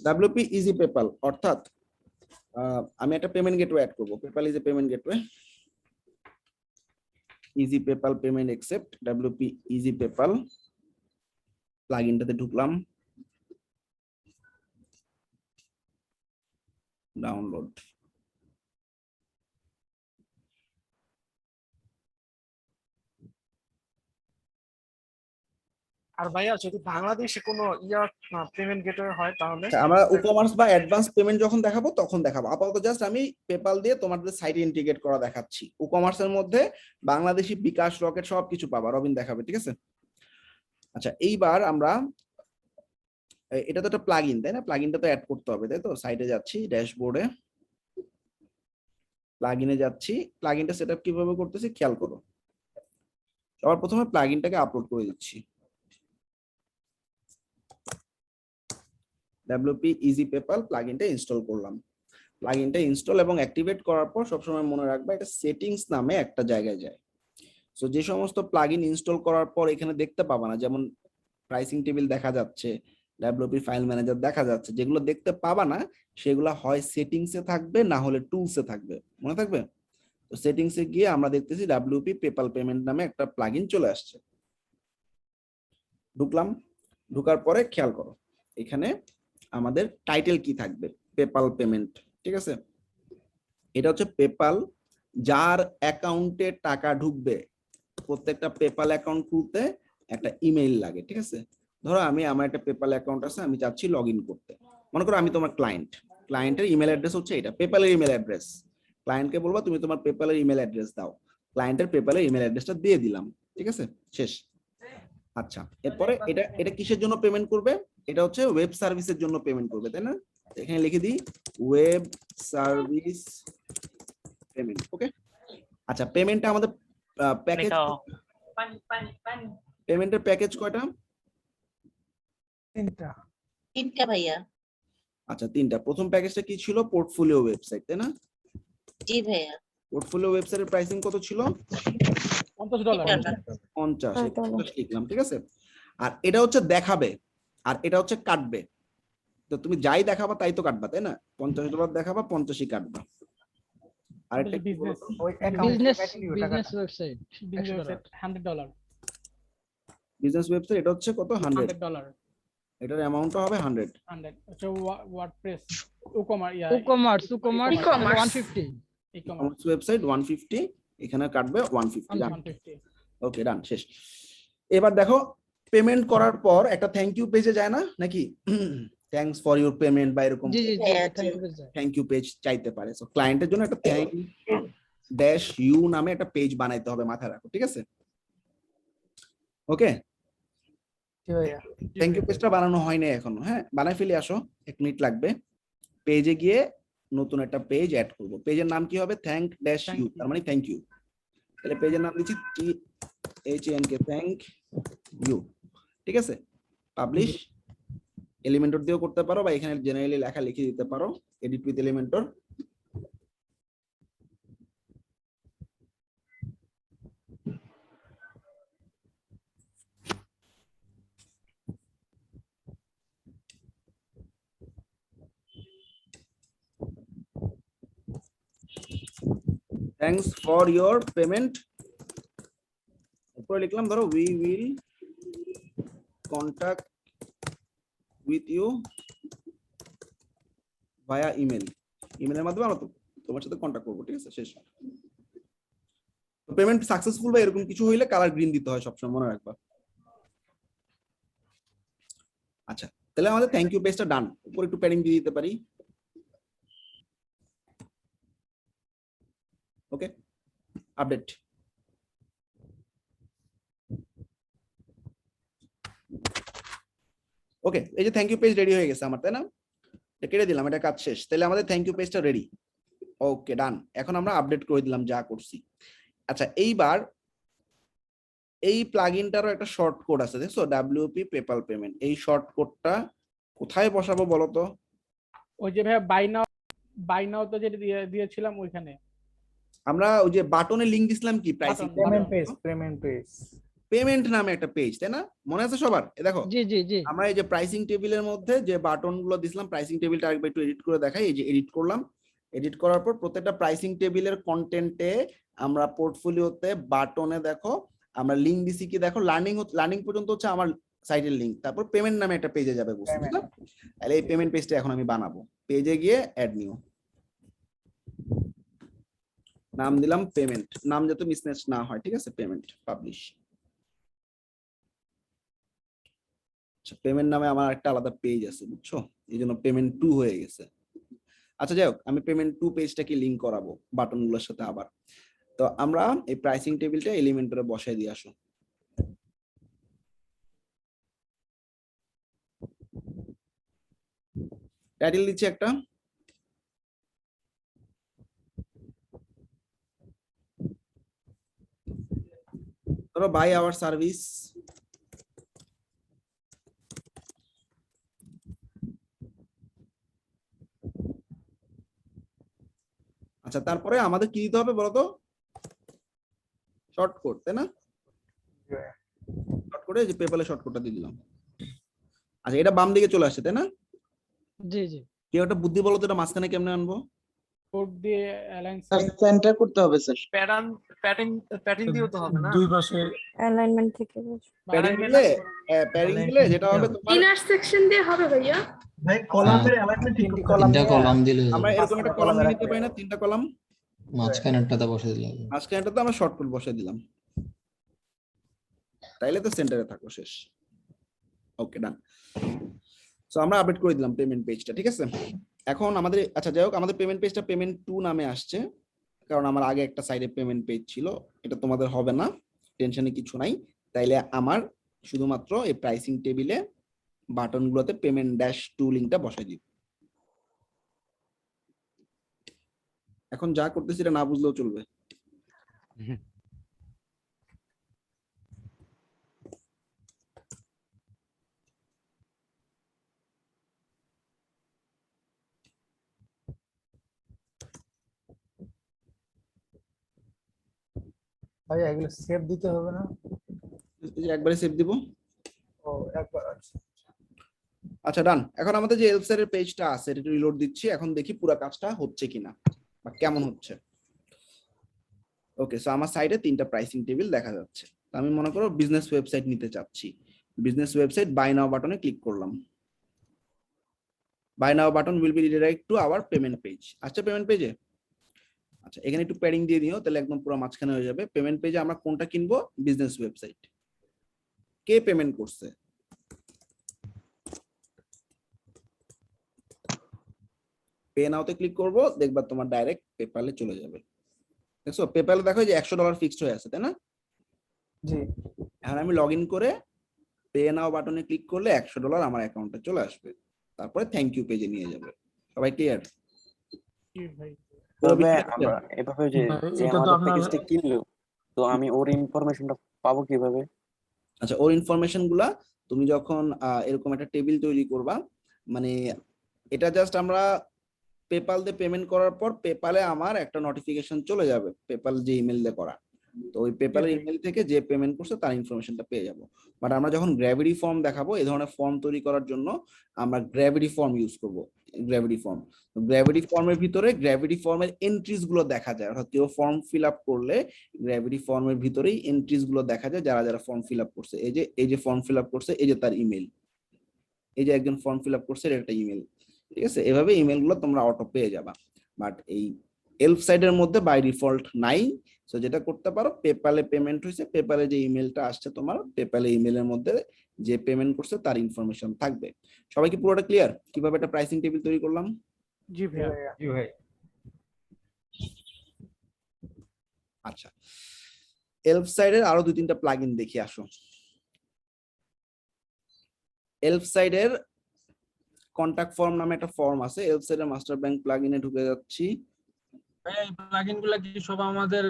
ডাব্লিউপি ইজি পেপাল অর্থাৎ আমি একটা পেমেন্ট গেটওয়ে অ্যাড করব। PayPal is a payment gateway, easy PayPal payment accept, WP easy PayPal প্লাগইনটাতে ঢুকলাম, ডাউনলোড। আর ভাইয়া যদি বাংলাদেশে কোনো পেমেন্ট গেটওয়ে হয় তাহলে আচ্ছা, আমরা ই-কমার্স বা অ্যাডভান্স পেমেন্ট যখন দেখাবো তখন দেখাবো। আপাতত জাস্ট আমি পেপাল দিয়ে তোমাদের সাইটে ইন্টিগ্রেট করা দেখাচ্ছি। ই-কমার্সের মধ্যে বাংলাদেশি, বিকাশ, রকেট সবকিছু পাবা, রবিন দেখাবে, ঠিক আছে? আচ্ছা, এইবার আমরা এটা তো একটা প্লাগইন, তাই না? প্লাগইনটা তো অ্যাড করতে হবে, তাই তো? সাইটে যাচ্ছি, ড্যাশবোর্ডে প্লাগইনে যাচ্ছি। প্লাগইনটা সেটআপ কিভাবে করতেছি খেয়াল করো। সবার প্রথমে প্লাগইনটাকে আপলোড করে দিচ্ছি। WP ইজি পেপাল প্লাগইনটা ইনস্টল করলাম। প্লাগইনটা ইনস্টল এবং অ্যাক্টিভেট করার পর সবসময় মনে রাখবা এটা সেটিংস নামে একটা জায়গায় যায়। সো যে সমস্ত প্লাগইন ইনস্টল করার পর এখানে দেখতে পাবা না, যেমন প্রাইসিং টেবিল দেখা যাচ্ছে, WP ফাইল ম্যানেজার দেখা যাচ্ছে, যেগুলো দেখতে পাবা না সেগুলো হয় সেটিংসে থাকবে, না হলে টুলসে থাকবে, মনে থাকবে? তো সেটিংসে গিয়ে আমরা দেখতেছি WP পেপাল পেমেন্ট নামে একটা প্লাগইন চলে আসছে। ঢুকলাম, ঢুকার পরে খেয়াল করো এখানে আমাদের টাইটেল কি থাকবে, পেপাল পেমেন্ট, ঠিক আছে? এটা হচ্ছে পেপাল, যার অ্যাকাউন্টে টাকা ঢুকবে। প্রত্যেকটা পেপাল অ্যাকাউন্ট খুলতে একটা ইমেইল লাগে, ঠিক আছে? ধরো আমার একটা পেপাল অ্যাকাউন্ট আছে, আমি চাচ্ছি লগ ইন করতে। মনে করো আমি তোমার ক্লায়েন্টের ইমেল অ্যাড্রেস হচ্ছে এটা, পেপালের ইমেল অ্যাড্রেস। ক্লায়েন্টকে বলবা তুমি তোমার পেপালের ইমেল অ্যাড্রেস দাও, ক্লায়েন্টের পেপালের ইমেল অ্যাড্রেসটা দিয়ে দিলাম, ঠিক আছে? শেষ। আচ্ছা, এরপরে এটা এটা কিসের জন্য পেমেন্ট করবে? এটা হচ্ছে ওয়েব সার্ভিসের জন্য পেমেন্ট করবে, তাই না? এখানে লিখে দিই ওয়েব সার্ভিস পেমেন্ট। ওকে, আচ্ছা, পেমেন্টটা আমাদের প্যাকেজ, পেমেন্টের প্যাকেজ কয়টা? 3টা ভাইয়া। আচ্ছা, 3টা। প্রথম প্যাকেজটা কি ছিল? পোর্টফোলিও ওয়েবসাইট, তাই না? জি ভাইয়া। পোর্টফোলিও ওয়েবসাইটের প্রাইসিং কত ছিল? $50 50 লিখলাম, ঠিক আছে? আর এটা হচ্ছে দেখাবে, আর এটা হচ্ছে কাটবে। তো তুমি যাই দেখাবা তাই তো কাটবা, তাই না? $50 দেখাবা, 50ই কাটবা। আরেকটা কি বলতো? ওই account business website $100 business website এটা হচ্ছে কত? 100। $100 এটার অ্যামাউন্টটা হবে 100। আচ্ছা WordPress e-commerce e-commerce 150 e-commerce website 150, এখানে কাটবে 150। ডান। 150 ওকে, ডান, শেষ। এবার দেখো পেমেন্ট করার পর একটা থ্যাংক ইউ পেজে যায় না নাকি? থ্যাঙ্কস ফর ইউর পেমেন্ট বা এরকম জি জি জি হ্যাঁ, thank you sir. Thank you page চাইতে পারে। সো ক্লায়েন্টের জন্য একটা থ্যাংক ড্যাশ ইউ নামে একটা পেজ বানাইতে হবে, মাথায় রাখো, ঠিক আছে? ওকে, থ্যাংক ইউ পেজটা বানানো হয়নি এখনো। হ্যাঁ, বানাই ফেলে আসো, 1 মিনিট লাগবে। পেজে গিয়ে নতুন একটা পেজ অ্যাড করব। পেজের নাম কি হবে? থ্যাংক ড্যাশ ইউ, তার মানে থ্যাংক ইউ। তাহলে পেজের নাম দিচ্ছি THANK, থ্যাংক ইউ, ঠিক আছে? পাবলিশ। এলিমেন্টর দিয়েও করতে পারো, বা এখানে জেনারেলি লেখা লিখে দিতে পারো, edit with Elementor. Thanks for your payment. এরপরে লিখলাম ধরো we will contact with you via email. ইমেলের মাধ্যমে আমরা তোমার সাথে কন্ট্যাক্ট করবো, ঠিক আছে? শেষ। পেমেন্ট সাকসেসফুল বা এরকম কিছু হইলে কালার গ্রিন দিতে হয় সবসময়, মনে রাখবা। আচ্ছা, তাহলে আমাদের থ্যাংক ইউ পেজটা ডান। উপরে একটু প্যাডিং দিয়ে দিতে পারি। ওকে, আপডেট। ওকে, এই যে থ্যাংক ইউ পেজ রেডি হয়ে গেছে আমার, তাই না? এটা কেটে দিলাম, এটা কাজ শেষ। তাহলে আমাদের থ্যাংক ইউ পেজটা রেডি। ওকে, ডান। এখন আমরা আপডেট করে দিলাম যা করছি। আচ্ছা, এইবার এই প্লাগইনটারও একটা শর্ট কোড আছে, দেখছো? WP PayPal payment. এই শর্ট কোডটা কোথায় বসাবো বলো তো? ওই যে ভাই বাই নাও তো যেটা দিয়েছিলাম ওইখানে। আমরা ওই যে বাটনে লিংক দিছিলাম কি? প্রাইসিং পেমেন্ট নামে একটা পেজ, তাই না? মনে আছে সবার? দেখো, জি জি জি আমরা এই যে প্রাইসিং টেবিলের মধ্যে যে বাটন গুলো দিছিলাম, প্রাইসিং টেবিলটা আরেকবার একটু এডিট করে দেখাই। এই যে এডিট করলাম, এডিট করার পর প্রত্যেকটা প্রাইসিং টেবিলের কন্টেন্টে আমরা পোর্টফোলিওতে বাটনে দেখো আমরা লিংক দিছি কি? দেখো, লার্নিং পর্যন্ত হচ্ছে আমার সাইটের লিংক, তারপর পেমেন্ট নামে একটা পেজে যাবে, বুঝছো না? তাহলে এই পেমেন্ট পেজটা এখন আমি বানাবো। পেজে গিয়ে অ্যাড নিউ, নাম দিলাম পেমেন্ট, নাম যাতে মিসম্যাচ না হয়, ঠিক আছে? Payment, publish. আচ্ছা, পেমেন্ট নামে আমার একটা আলাদা পেজ আছে, বুঝছো? এই জন্য পেমেন্ট 2 হয়ে গেছে। আচ্ছা যাই হোক, আমি পেমেন্ট 2 পেজটাকে লিংক করাবো বাটনগুলোর সাথে আবার। তো আমরা এই প্রাইসিং টেবিলটা এলিমেন্টরে বসাই দিয়ে আসো। টাইটেল দিচ্ছি একটা, ধরো বাই আওয়ার সার্ভিস। আচ্ছা, তারপরে আমাদের কি দিতে হবে বলতো? শর্ট কোড, তাই না? শর্ট কোডে যে পেপালে শর্ট কোডটা দিয়ে দিলাম। আচ্ছা, এটা বাম দিকে চলে আসছে, তাই না? জি জি। কেউ একটা বুদ্ধি বলো তো, এটা মাঝখানে কেমনে আনবো? কোড দিয়ে অ্যালাইন সেন্টার করতে হবে স্যার। প্যাটার্ন দিয়েও তো হবে না? দুই পাশে অ্যালাইনমেন্ট থেকে প্যারিং দিলে যেটা হবে তোমার ইন্টারসেকশন দিয়ে হবে ভাইয়া। ভাই কলামের অ্যালাইনমেন্ট ঠিক তিনটি করতে কলাম তিনটা কলাম দিলে আমরা এরকম একটা কলাম কলামে নিতে পারি না? 3টা কলাম, মাঝখানেরটাতে বসে দিলে হবে। মাঝখানেটাতে আমরা শর্ট কোড বসিয়ে দিলাম, তাইলে তো সেন্টারে থাকো, শেষ। ওকে, ডান। সো আমরা আপডেট করে দিলাম পেমেন্ট পেজটা, ঠিক আছে? এখন আমাদের, আচ্ছা যাই হোক, আমাদের পেমেন্ট পেজটা পেমেন্ট 2 নামে আসছে, কারণ আমার আগে একটা সাইডে পেমেন্ট পেজ ছিল। এটা তোমাদের হবে না, টেনশনে কিছু নাই। তাইলে আমার শুধুমাত্র এই প্রাইসিং টেবিলে বাটনগুলোতে পেমেন্ট -2 লিংকটা বসাই দিব। এখন যা করতেছি এটা না বুঝলেও চলবে। ভাইয়া এগুলো সেভ দিতে হবে না? এই যে একবারে সেভ দিব। ও একবার আছে। আচ্ছা, ডান। এখন আমাদের যে হেল্প সাইডের পেজটা আছে এটা রিলোড দিচ্ছি, এখন দেখি পুরো কাজটা হচ্ছে কিনা বা কেমন হচ্ছে। ওকে, সো আমার সাইডে 3টা প্রাইসিং টেবিল দেখা যাচ্ছে। তো আমি মনে করো বিজনেস ওয়েবসাইট নিতে চাচ্ছি। বিজনেস ওয়েবসাইট বাই নাও বাটনে ক্লিক করলাম। Buy now button will be redirect to our payment page. আচ্ছা, পেমেন্ট পেজে, আচ্ছা এখানে একটু প্যাডিং দিয়ে দিও, তাহলে একদম পুরো মাঝখানে হয়ে যাবে। পেমেন্ট পেজে আমরা কোনটা কিনবো? Business website. কে পেমেন্ট করছে? পে নাওতে ক্লিক করব, দেখবা তোমার ডাইরেক্ট পেপ্যালে চলে যাবে। দেখছো পেপ্যালে দেখো যে $100 ফিক্সড হয়ে আছে, তাই না? জি। এখন আমি লগ ইন করে পে নাও বাটনে ক্লিক করলে $100 আমার অ্যাকাউন্টে চলে আসবে। তারপরে থ্যাংক ইউ পেজে নিয়ে যাবে। সবাই ক্লিয়ার? ভাই। তবে আমরা এভাবে যে যে এটা তো আমাদের আপনার প্যাকেজটা কিনলো, তো আমি ওর ইনফরমেশনটা পাবো কিভাবে? আচ্ছা, ওর ইনফরমেশন গুলা তুমি যখন এরকম একটা টেবিল তৈরি করবা, মানে এটা জাস্ট আমরা পেপাল দিয়ে পেমেন্ট করার পর পেপালে আমার একটা নোটিফিকেশন চলে যাবে, পেপাল যে ইমেল দিয়ে করা। তো ওই পেপালের ইমেল থেকে যে পেমেন্ট করছে তার ইনফরমেশনটা পেয়ে যাব। বাট আমরা যখন গ্র্যাভিটি ফর্ম দেখাবো, এই ধরনের ফর্ম তৈরি করার জন্য আমরা গ্র্যাভিটি ফর্ম ইউজ করব। গ্র্যাভিটি ফর্ম, গ্র্যাভিটি ফর্মের ভিতরে গ্র্যাভিটি ফর্মের এন্ট্রিজ গুলো দেখা যায়। অর্থাৎ কেউ ফর্ম ফিল আপ করলে গ্র্যাভিটি ফর্মের ভিতরেই এন্ট্রিজ গুলো দেখা যায়, যারা যারা ফর্ম ফিল আপ করছে। এই যে ফর্ম ফিল আপ করছে, এই যে তার ইমেল, এই যে একজন ফর্ম ফিল আপ করছে, এটা একটা ইমেল, ঠিক আছে? এভাবে ইমেল গুলো তোমরা অটো পেয়ে যাবা। বাট এই হেল্প সাইডের মধ্যে বাই ডিফল্ট নাই। সো যেটা করতে পারো, পেপ্যালে পেমেন্ট হয়েছে, পেপ্যালে যে ইমেলটা আসছে তোমার, পেপ্যালে ইমেলের মধ্যে যে পেমেন্ট করছে তার ইনফরমেশন থাকবে। সবাই কি পুরোটা ক্লিয়ার কিভাবে একটা প্রাইসিং টেবিল তৈরি করলাম? জি ভাইয়া। জি ভাই। আচ্ছা, হেল্প সাইডের আরো 2-3টা প্লাগইন দেখি, আসো। হেল্প সাইডের কন্টাক্ট ফর্ম নামে একটা ফর্ম আছে। হেল্প সাইডের মাস্টার ব্যাংক প্লাগইনে ঢুকে যাচ্ছি। এই প্লাগইন গুলা কি সব আমাদের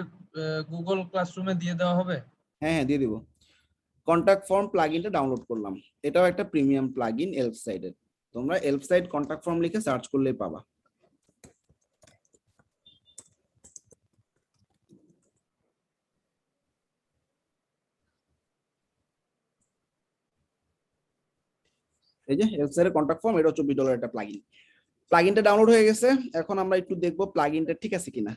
গুগল ক্লাসরুমে দিয়ে দেওয়া হবে? হ্যাঁ হ্যাঁ, দিয়ে দিব। কন্টাক্ট ফর্ম প্লাগইনটা ডাউনলোড করলাম। এটাও একটা প্রিমিয়াম প্লাগইন হেল্প সাইডের। তোমরা হেল্প সাইড কন্টাক্ট ফর্ম লিখে সার্চ করলেই পাবা। এই যে হেল্প সাইডের কন্টাক্ট ফর্ম, এটা $24 একটা প্লাগইন। প্লাগইনটা ডাউনলোড হয়ে গেছে। এখন আমরা একটু দেখবো প্লাগইনটা ঠিক আছে কিনা।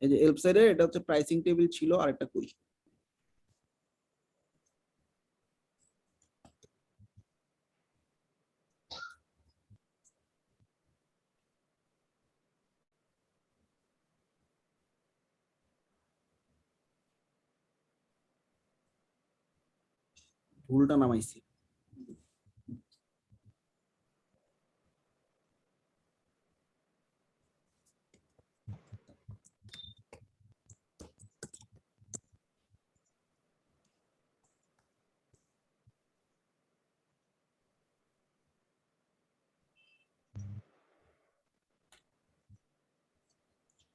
এই যে হেল্প সাইডে এটা হচ্ছে প্রাইসিং টেবিল ছিল, আর একটা কই। ভুলটা নামাইছি।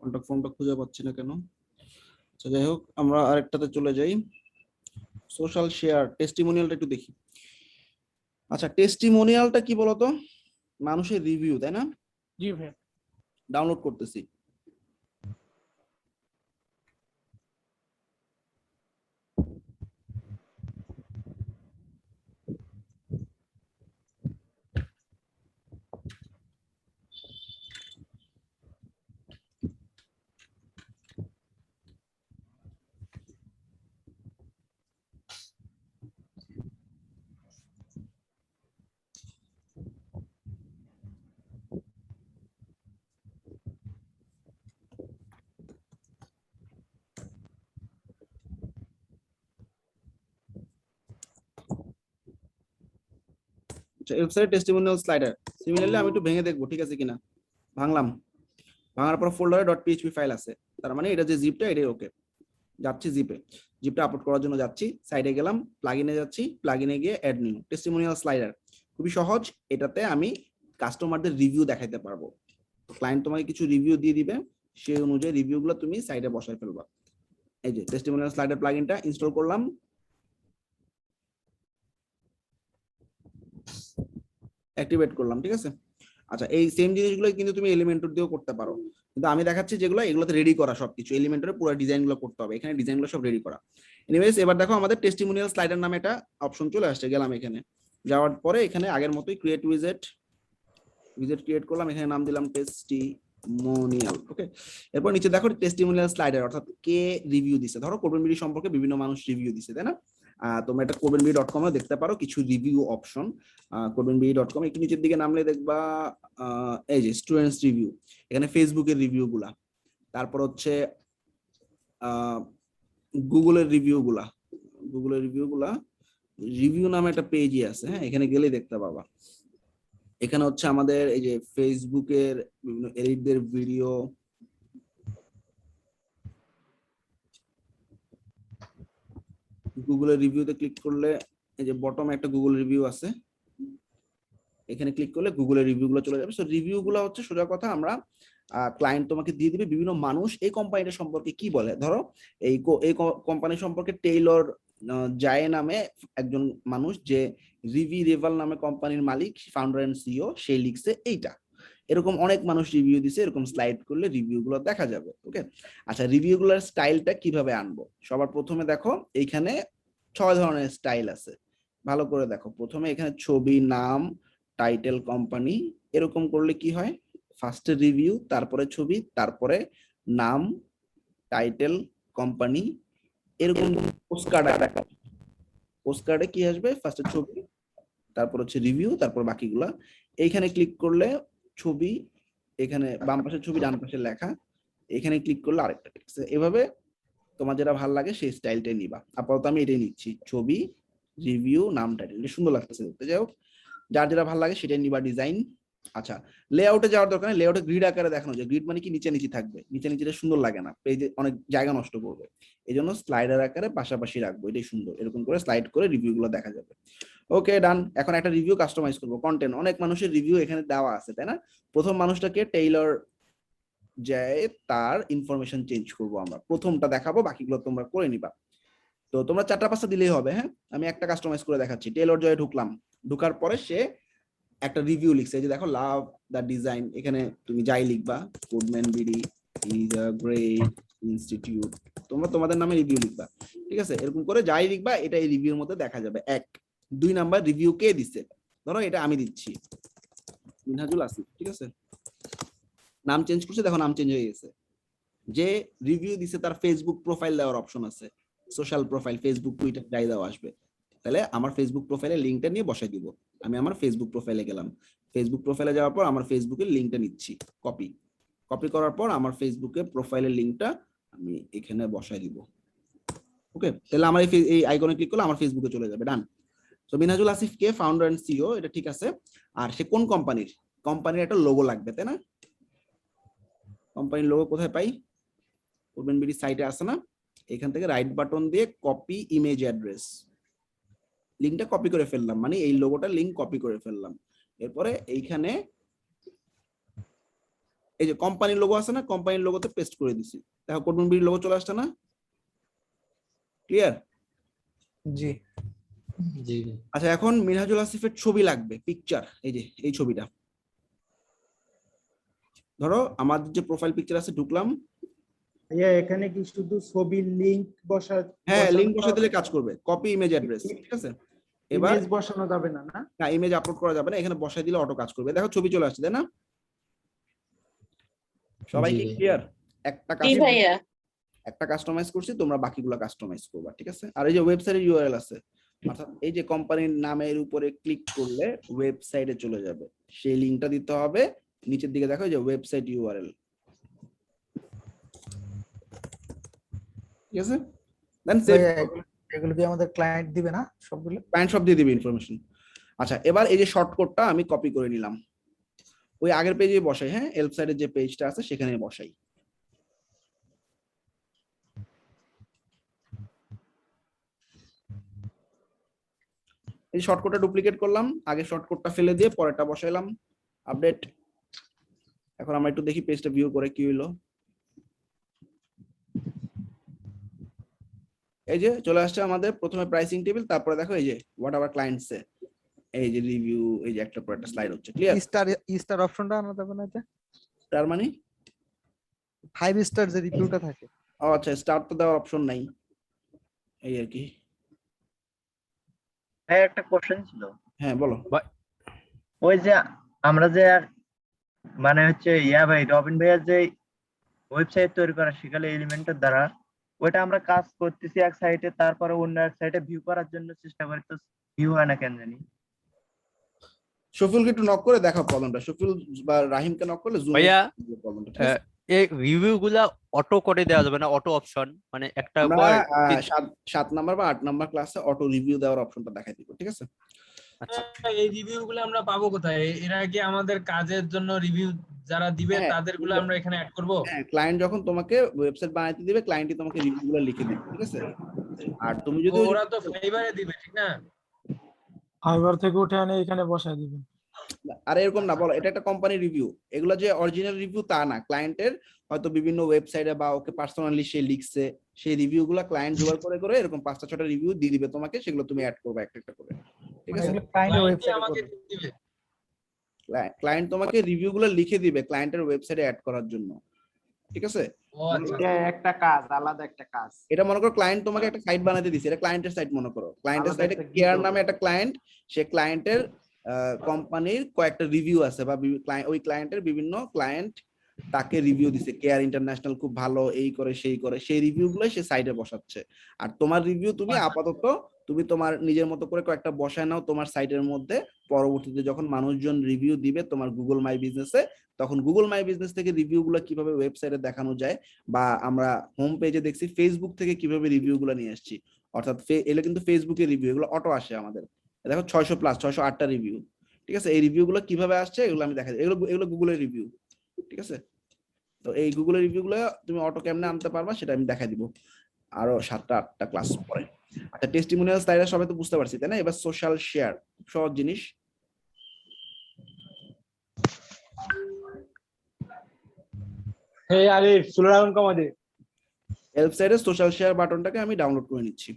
কন্টাক্ট ফর্মটা খুঁজে পাচ্ছি না কেন? আচ্ছা যাই হোক, আমরা আরেকটাতে চলে যাই। সোশ্যাল শেয়ার, টেস্টিমোনিয়ালটা একটু দেখি। আচ্ছা, টেস্টিমোনিয়ালটা কি বলতো? মানুষের রিভিউ, তাই না? জি ভাইয়া। ডাউনলোড করতেছি। Website testimonial slider. সিমিলারলি আমি একটু ভেঙে দেখবো ঠিক আছে কিনা। ভাঙলাম, ভাঙার পর ফোল্ডারে .php ফাইল আছে, তার মানে এটা যে জিপটা এটাই ওকে। যাচ্ছি জিপটা আপলোড করার জন্য যাচ্ছি, সাইডে গেলাম, প্লাগইনে যাচ্ছি, প্লাগইনে গিয়ে অ্যাড নিউ টেস্টিমোনিয়াল স্লাইডার। খুবই সহজ, এটাতে আমি কাস্টমারদের রিভিউ দেখাইতে পারবো। ক্লায়েন্ট তোমাকে কিছু রিভিউ দিয়ে দিবে, সেই অনুযায়ী রিভিউগুলো তুমি সাইডে বসায় ফেলবা। এই যে টেস্টিমোনিয়াল স্লাইডার প্লাগইনটা ইনস্টল করলাম, অ্যাক্টিভেট করলাম, ঠিক আছে। আচ্ছা, এই সেম জিনিসগুলো কিন্তু তুমি এলিমেন্টর দিয়েও করতে পারো, কিন্তু আমি দেখাচ্ছি যেগুলো এগুলোতে রেডি করা সবকিছু। এলিমেন্টরে পুরো ডিজাইনগুলো করতে হবে, এখানে ডিজাইনগুলো সব রেডি করা। এনিওয়েজ, এবার দেখো আমাদের টেস্টিমোনিয়াল স্লাইডার নামে একটা অপশন চলে আসছে। গেলাম এখানে, যাওয়ার পরে এখানে আগের মতোই ক্রিয়েট উইজেট ক্রিয়েট করলাম, এখানে নাম দিলাম টেস্টিমোনিয়াল। ওকে, এরপর নিচে দেখো টেস্টিমোনিয়াল স্লাইডার, অর্থাৎ কে রিভিউ দিছে। ধরো কোরবান বিডি সম্পর্কে বিভিন্ন মানুষ রিভিউ দিছে, তাই না? তোমরা এটা কোরবানবিডি.com এ দেখতে পারো কিছু রিভিউ অপশন। কোরবানবিডি.com একটু নিচের দিকে নামলে দেখবা এই যে স্টুডেন্টস রিভিউ, এখানে ফেসবুকের রিভিউ গুলা, তারপর হচ্ছে গুগলের রিভিউ গুলা। রিভিউ নামে একটা পেজই আছে, হ্যাঁ, এখানে গেলে দেখতে পাবা। এখানে হচ্ছে আমাদের এই যে ফেসবুকের বিভিন্ন এডিটদের ভিডিও, গুগলের রিভিউতে ক্লিক করলে এই যে বটমে একটা গুগল রিভিউ আছে, এখানে ক্লিক করলে গুগলের রিভিউগুলো চলে যাবে। সো রিভিউগুলো হচ্ছে সোজা কথা, আমরা ক্লায়েন্ট তোমাকে দিয়ে দিবে বিভিন্ন মানুষ এই কোম্পানিটা সম্পর্কে কি বলে। ধরো এই কোম্পানি সম্পর্কে টেইলর জায়ে নামে একজন মানুষ, যে রিভি রেভাল নামে কোম্পানির মালিক, ফাউন্ডার এন্ড সিইও, সে লিখছে এইটা। এরকম অনেক মানুষ রিভিউ দিছে, এরকম স্লাইড করলে রিভিউগুলো দেখা যাবে। ওকে, আচ্ছা, রিভিউগুলোর স্টাইলটা কিভাবে আনবো? সবার প্রথমে দেখো এইখানে 6 ধরনের স্টাইল আছে, ভালো করে দেখো। প্রথমে এখানে ছবি, নাম, টাইটেল, কোম্পানি, এরকম করলে কি হয়? ফার্স্টে রিভিউ, তারপরে ছবি, তারপরে নাম, টাইটেল, কোম্পানি, এরকম পোস্টকার্ডে কি আসবে? ফার্স্টে ছবি, তারপর হচ্ছে রিভিউ, তারপর বাকিগুলা। এইখানে ক্লিক করলে ছবি, এখানে বাম পাশে ছবি, ডান পাশে লেখা, এখানে ক্লিক করলে আরেকটা টেক্সট। এভাবে তোমার যেটা ভালো লাগে সেই স্টাইলটাই নিবা। আপাতত আমি এটাই নিচ্ছি, ছবি, রিভিউ, নাম, টাইটেল। এটা সুন্দর লাগতেছে দেখতে। যাই হোক, যার যেটা ভালো লাগে সেটাই নিবা ডিজাইন। আচ্ছা, লেআউটে যাওয়ার দরকার নেই, লেআউটে গ্রিড আকারে দেখানো যায়। গ্রিড মানে কি? নিচে নিচে থাকবে, নিচে নিচে সুন্দর লাগে না, পেজে অনেক জায়গা নষ্ট করবে। এই জন্য স্লাইডার আকারে পাশাপাশি রাখবো, এটাই সুন্দর। এরকম করে স্লাইড করে রিভিউ গুলো দেখা যাবে। ওকে, ডান। এখন একটা রিভিউ কাস্টমাইজ করবো। কন্টেন্ট, অনেক মানুষের রিভিউ এখানে দেওয়া আছে, তাই না? প্রথম মানুষটাকে টেইলর যায়, তার ইনফরমেশন চেঞ্জ করব আমরা। প্রথমটা দেখাবো, বাকিগুলো তোমরা করে নিবা। তো তোমরা 4টা-5টা দিলেই হবে। হ্যাঁ, আমি একটা কাস্টমাইজ করে দেখাচ্ছি। টেইলর জয়ে ঢুকলাম, ঢোকার পরে সে একটা রিভিউ লিখছে, এই যে দেখো, লাভ দ্য ডিজাইন। এখানে তুমি যাই লিখবা, Korban BD is a great institute, তোমরা তোমাদের নামে রিভিউ লিখবা, ঠিক আছে? এরকম করে যাই লিখবা, এটা এই রিভিউর মধ্যে দেখা যাবে। 1 2 নাম্বার রিভিউ কে দিচ্ছে? ধরো এটা আমি দিচ্ছি, মিনহাজুল আসিফ, ঠিক আছে? নাম চেঞ্জ করছে, দেখো নাম চেঞ্জ হয়ে গেছে। যে রিভিউ দিছে তার ফেসবুক প্রোফাইল দেওয়ার অপশন আছে, সোশ্যাল প্রোফাইল, ফেসবুক, টুইটার যাই দেওয়া আসবে। তাহলে আমার ফেসবুক প্রোফাইলের লিঙ্কটা নিয়ে বসাই দিব। আমি আমার ফেসবুক প্রোফাইলে গেলাম, ফেসবুক প্রোফাইলে যাওয়ার পর আমার ফেসবুকের লিঙ্কটা নিচ্ছি, কপি করার পর আমার ফেসবুকের প্রোফাইলের লিঙ্কটা আমি এখানে বসাই দিব। ওকে, তাহলে আমার এই আইকনে ক্লিক করলে আমার ফেসবুকে চলে যাবে। ডান। তো মিনহাজুল আসিফ কে ফাউন্ডার এন্ড সিইও, এটা ঠিক আছে। আর সে কোন কোম্পানির? কোম্পানির একটা লোগো লাগবে, তাই না? কোম্পানির লোগো কোথায় পাই? কোরবান বিডি সাইটে আছে না? এখান থেকে রাইট বাটন দিয়ে কপি ইমেজ অ্যাড্রেস, লিঙ্কটা কপি করে ফেললাম, মানে এই লোগোটা লিঙ্ক কপি করে ফেললাম। এরপরে এইখানে এই যে কোম্পানির লোগো আছে না, কোম্পানির লোগোতে পেস্ট করে দিছি। দেখো কোরবান বিডির লোগো চলে আসছে না? ক্লিয়ার? জি। জি আচ্ছা, এখন মিনহাজুল আসিফের ছবি লাগবে, পিকচার। এই যে এই ছবিটা, ধরো আমাদের যে প্রোফাইল পিকচার আছে, ঢুকলাম। ভাইয়া এখানে কি শুধু ছবির লিংক হ্যাঁ, লিঙ্ক বসা দিলে কাজ করবে, কপি ইমেজ অ্যাড্রেস, ঠিক আছে? এবার ইমেজ বসানো যাবে না? না, ইমেজ আপলোড করা যাবে না, এখানে বসাই দিলে অটো কাজ করবে। দেখো ছবি চলে আসছে, তাই না? সবাই কি জি ভাই। ক্লিয়ার? একটা জি ভাইয়া। একটা কাস্টমাইজ করছি, তোমরা বাকিগুলো কাস্টমাইজ করবা, ঠিক আছে? আর এই যে ওয়েবসাইটের ইউআরএল আছে, অর্থাৎ এই যে কোম্পানির নামের উপরে ক্লিক করলে ওয়েবসাইটে চলে যাবে, সেই লিংকটা দিতে হবে। নিচের দিকে দেখো, এই যে ওয়েবসাইট ইউআরএল, ঠিক আছে? দেন সেভ। এগুলো কি আমাদের ক্লায়েন্ট দিবে না সবগুলো? ক্লায়েন্ট সব দিয়ে দিবে ইনফরমেশন। আচ্ছা, এবার এই যে শর্টকাটটা আমি কপি করে নিলাম, ওই আগের পেজে বসাই। হ্যাঁ, হেল্প সাইডের যে পেজটা আছে সেখানে বসাই। এই শর্টকাটটা ডুপ্লিকেট করলাম, আগে শর্টকাটটা ফেলে দিয়ে পরেরটা বসাইলাম। আপডেট। এখন আমরা একটু দেখি পেজটা ভিউ করে কি হইলো। এই যে চলে আসছে আমাদের প্রথমে প্রাইসিং টেবিল, তারপরে দেখো এই যে হোয়াট আওয়ার ক্লায়েন্টস, এই যে রিভিউ, এই যে একটা পর একটা স্লাইড হচ্ছে। ক্লিয়ার? স্টার অপশনটা আনা যাবে না? এটা তার মানে 5 স্টার যে রিভিউটা থাকে। ও আচ্ছা, স্টার্ট তো দেওয়ার অপশন নাই, এই আর কি। ভাই একটা কোশ্চেন ছিল। হ্যাঁ বলো। ওই যে আমরা যে মানে হচ্ছে ভাই রবিন ভাইয়ার যে ওয়েবসাইট তৈরি করা শিখালে এলিমেন্টের দ্বারা, ওইটা আমরা কাজ করতেছি এক সাইটে, তারপরে অন্য এক সাইটে ভিউ করার জন্য চেষ্টা করি, তো ভিউ হয় না কেন জানি। শফিউলকে একটু নক করে দেখাও প্রবলেমটা। শফিউল বা রাহিমকে নক করলে জুম ভাইয়া, প্রবলেমটা, ঠিক আছে? এই রিভিউ গুলা অটো করে দেওয়া যাবে না? অটো অপশন মানে একটা আমরা 7 নাম্বার বা 8 নাম্বার ক্লাসে অটো রিভিউ দেওয়ার অপশনটা দেখাই দিব, ঠিক আছে? আচ্ছা, এই রিভিউ গুলো আমরা পাবো কোথায়? এরা কি আমাদের কাজের জন্য রিভিউ যারা দিবে হ্যাঁ, তাদের গুলো আমরা এখানে অ্যাড করব? হ্যাঁ, ক্লায়েন্ট যখন তোমাকে ওয়েবসাইট বানাইতে দিবে, ক্লায়েন্টই তোমাকে রিভিউগুলো লিখে দিবে, ঠিক আছে? আর তুমি যদি ওরা তো ফাইবারে দিবে, ঠিক না? ফাইবার থেকে উঠে এনে এখানে বসায় দিবেন। আর এরকম না, বলো এটা একটা কোম্পানি রিভিউ, এগুলো যে অরিজিনাল রিভিউ তা না, ক্লায়েন্টের হয়তো বিভিন্ন ওয়েবসাইটে বা ওকে পার্সোনালি সে লিখছে, সেই রিভিউগুলো ক্লায়েন্ট জোগাড় করে করে এরকম 5টা 6টা রিভিউ দিয়ে দিবে তোমাকে, সেগুলো তুমি অ্যাড করবে একটা একটা করে, ঠিক আছে? এগুলো ক্লায়েন্টের ক্লায়েন্টই ওয়েবসাইটে আমাকে করবে। দিবে। ক্লায়েন্ট তোমাকে রিভিউগুলো লিখে দিবে ক্লায়েন্টের ওয়েবসাইটে অ্যাড করার জন্য, ঠিক আছে? ও আচ্ছা। এটা একটা কাজ, আলাদা একটা কাজ। এটা মনে করো ক্লায়েন্ট তোমাকে একটা সাইট বানাতে দিছে, এটা ক্লায়েন্টের সাইট মনে করো। ক্লায়েন্টের আলাদা সাইটে একটা কেয়ার git নামে একটা ক্লায়েন্ট, সে ক্লায়েন্টের কোম্পানির কয়েকটা রিভিউ আছে, বা ওই ক্লায়েন্টের বিভিন্ন ক্লায়েন্ট তাকে রিভিউ দিছে, কেয়ার ইন্টারন্যাশনাল খুব ভালো, এই করে সেই করে, সেই রিভিউগুলো সে সাইটে বসাচ্ছে। আর তোমার রিভিউ তুমি আপাতত তুমি তোমার নিজের মতো করে কয়েকটা বসায় নাও তোমার সাইটের মধ্যে। পরবর্তীতে যখন মানুষজন রিভিউ দিবে তোমার গুগল মাই বিজনেসে, তখন গুগল মাই বিজনেস থেকে রিভিউগুলো কিভাবে ওয়েবসাইটে দেখানো যায়, বা আমরা হোম পেজে দেখছি ফেসবুক থেকে কিভাবে রিভিউগুলো নিয়ে আসছি, অর্থাৎ এগুলো কিন্তু ফেসবুকের রিভিউ, এগুলো অটো আসে আমাদের। দেখো 608টা রিভিউ, ঠিক আছে? এই রিভিউগুলো কিভাবে আসছে এগুলো আমি দেখাই, এগুলো গুগলের রিভিউ, ঠিক আছে? তো এই গুগলের রিভিউগুলো তুমি অটো কেমনে আনতে পারবা সেটা আমি দেখাই দিব আরো 7টা 8টা ক্লাস পরে। আচ্ছা, টেস্টিমোনিয়াল স্লাইডে সবাই তো বুঝতে পারছি, তাই না? এবার সোশ্যাল শেয়ার, সহজ জিনিস। হে আরিফ সুলারাম কমাদে ওয়েবসাইটে সোশ্যাল শেয়ার বাটনটাকে আমি ডাউনলোড করে নিচ্ছি।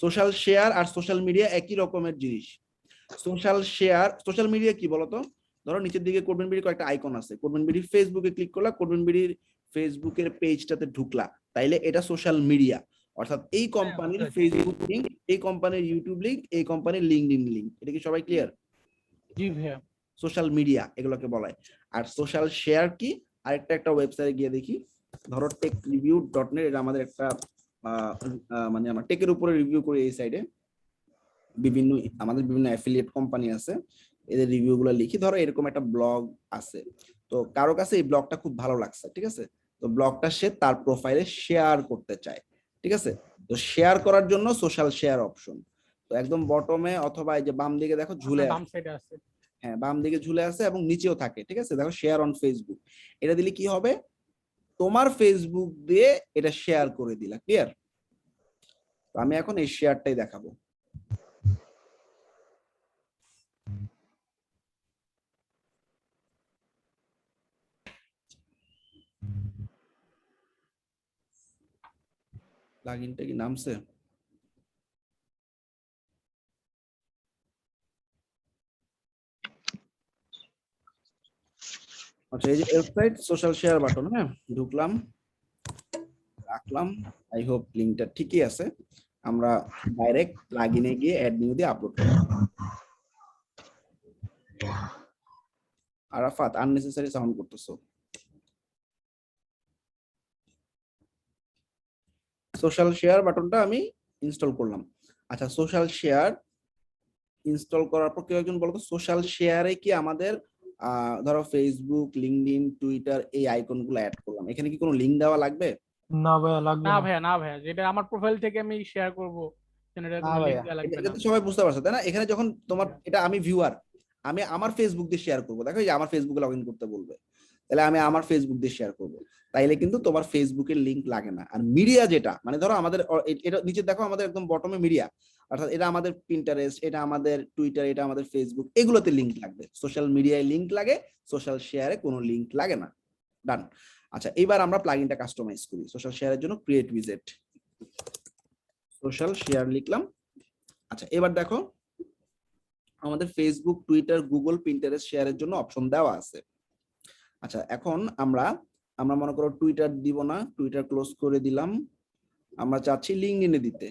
সোশ্যাল শেয়ার আর সোশ্যাল মিডিয়া একই রকমের জিনিস। সোশ্যাল মিডিয়া কি বলতো? ধরো নিচের দিকে কোরবান বিডির কয়েকটা আইকন আছে, কোরবান বিডির ফেসবুকে ক্লিক করলা, কোরবান বিডির ফেসবুকের পেজটাতে ঢুকলা, তাইলে এটা সোশ্যাল মিডিয়া। অর্থাৎ এই কোম্পানির ফেসবুক লিংক, এই কোম্পানির ইউটিউব লিংক, এই কোম্পানির লিঙ্কডইন লিংক। এটা কি সবাই ক্লিয়ার? জি ভাইয়া। সোশ্যাল মিডিয়া এগুলোকে বলা হয়। আর সোশ্যাল শেয়ার কি? একটা ওয়েবসাইটে গিয়ে দেখি, ধরো techreview.net, এটা আমাদের একটা মানে আমরা টেকের উপরে রিভিউ করি। এই সাইডে আমাদের বিভিন্ন অ্যাফিলিয়েট কোম্পানি আছে, এদের রিভিউ গুলো লিখি। ধরো এরকম একটা ব্লগ আছে, তো কারো কাছে এই ব্লগটা খুব ভালো লাগছে, ঠিক আছে? তো ব্লগটা সে তার প্রোফাইলে শেয়ার করতে চায়, ঠিক আছে? তো শেয়ার করার জন্য সোশ্যাল শেয়ার অপশন, তো একদম বটমে অথবা এই যে বাম দিকে দেখো ঝুলে বাম আছে। সাইডে আছে। হ্যাঁ, বাম দিকে ঝুলে আছে এবং নিচেও থাকে, ঠিক আছে। দেখো শেয়ার অন ফেসবুক, এটা দিলে কি হবে, তোমার ফেসবুক দিয়ে এটা শেয়ার করে দিলা। ক্লিয়ার? তো আমি এখন এই শেয়ারটাই দেখাবো। প্লাগইনটা কি নামছে? আচ্ছা, এই যে ওয়েবসাইট সোশ্যাল শেয়ার বাটন, হ্যাঁ, ঢুকলাম, রাখলাম। আই হোপ লিংকটা ঠিকই আছে। আমরা ডাইরেক্ট প্লাগইনে গিয়ে অ্যাড নিউ দিয়ে আপলোড করব। আরাফাত আননেসেসারি সাউন্ড করতেছো। সোশ্যাল শেয়ার বাটনটা আমি ইনস্টল করলাম। আচ্ছা, সোশ্যাল শেয়ার ইনস্টল করার পর কেউ একজন বলতো সোশ্যাল শেয়ারে কি আমাদের ধরো ফেসবুক, লিঙ্কডইন, টুইটার এই আইকন গুলো অ্যাড করলাম, এখানে কি কোনো লিংক দেওয়া লাগবে? না ভাইয়া লাগবে না না। ভাইয়া, না ভাইয়া, যেটা আমার প্রোফাইল থেকে আমি শেয়ার করব সেটা না কোনো লিংক ভাইয়া, দেওয়া লাগবে এটা না। তো সবাই বুঝতে পারছো তাই না? এখানে যখন তোমার এটা আমি ভিউয়ার, আমি আমার ফেসবুক দিয়ে শেয়ার করবো, দেখো এই যে আমার ফেসবুকে লগ ইন করতে বলবে, তাহলে আমি আমার ফেসবুক দিয়ে শেয়ার করব, তাইলে কিন্তু তোমার ফেসবুকের লিংক লাগে না। আর মিডিয়া যেটা, মানে ধরো আমাদের এটা নিচে দেখো আমাদের একদম বটমে মিডিয়া, অর্থাৎ এটা আমাদের পিন্টারেস্ট, এটা আমাদের টুইটার, এটা আমাদের ফেসবুক, এগুলোতে লিংক লাগবে। সোশ্যাল মিডিয়ায় লিংক লাগে, সোশ্যাল শেয়ারে কোনো লিংক লাগে না। ডান। আচ্ছা, এবার আমরা প্লাগইনটা কাস্টমাইজ করি। সোশ্যাল শেয়ারের জন্য ক্রিয়েট উইজেট, সোশ্যাল শেয়ার লিখলাম। আচ্ছা, এবার দেখো আমাদের ফেসবুক, টুইটার, গুগল, পিন্টারেস্ট শেয়ারের জন্য অপশন দেওয়া আছে। আচ্ছা, এখন আমরা মনে করো টুইটার দিব না, টুইটার ক্লোজ করে দিলাম। আমরা চাচ্ছি লিঙ্কডইনে দিতে,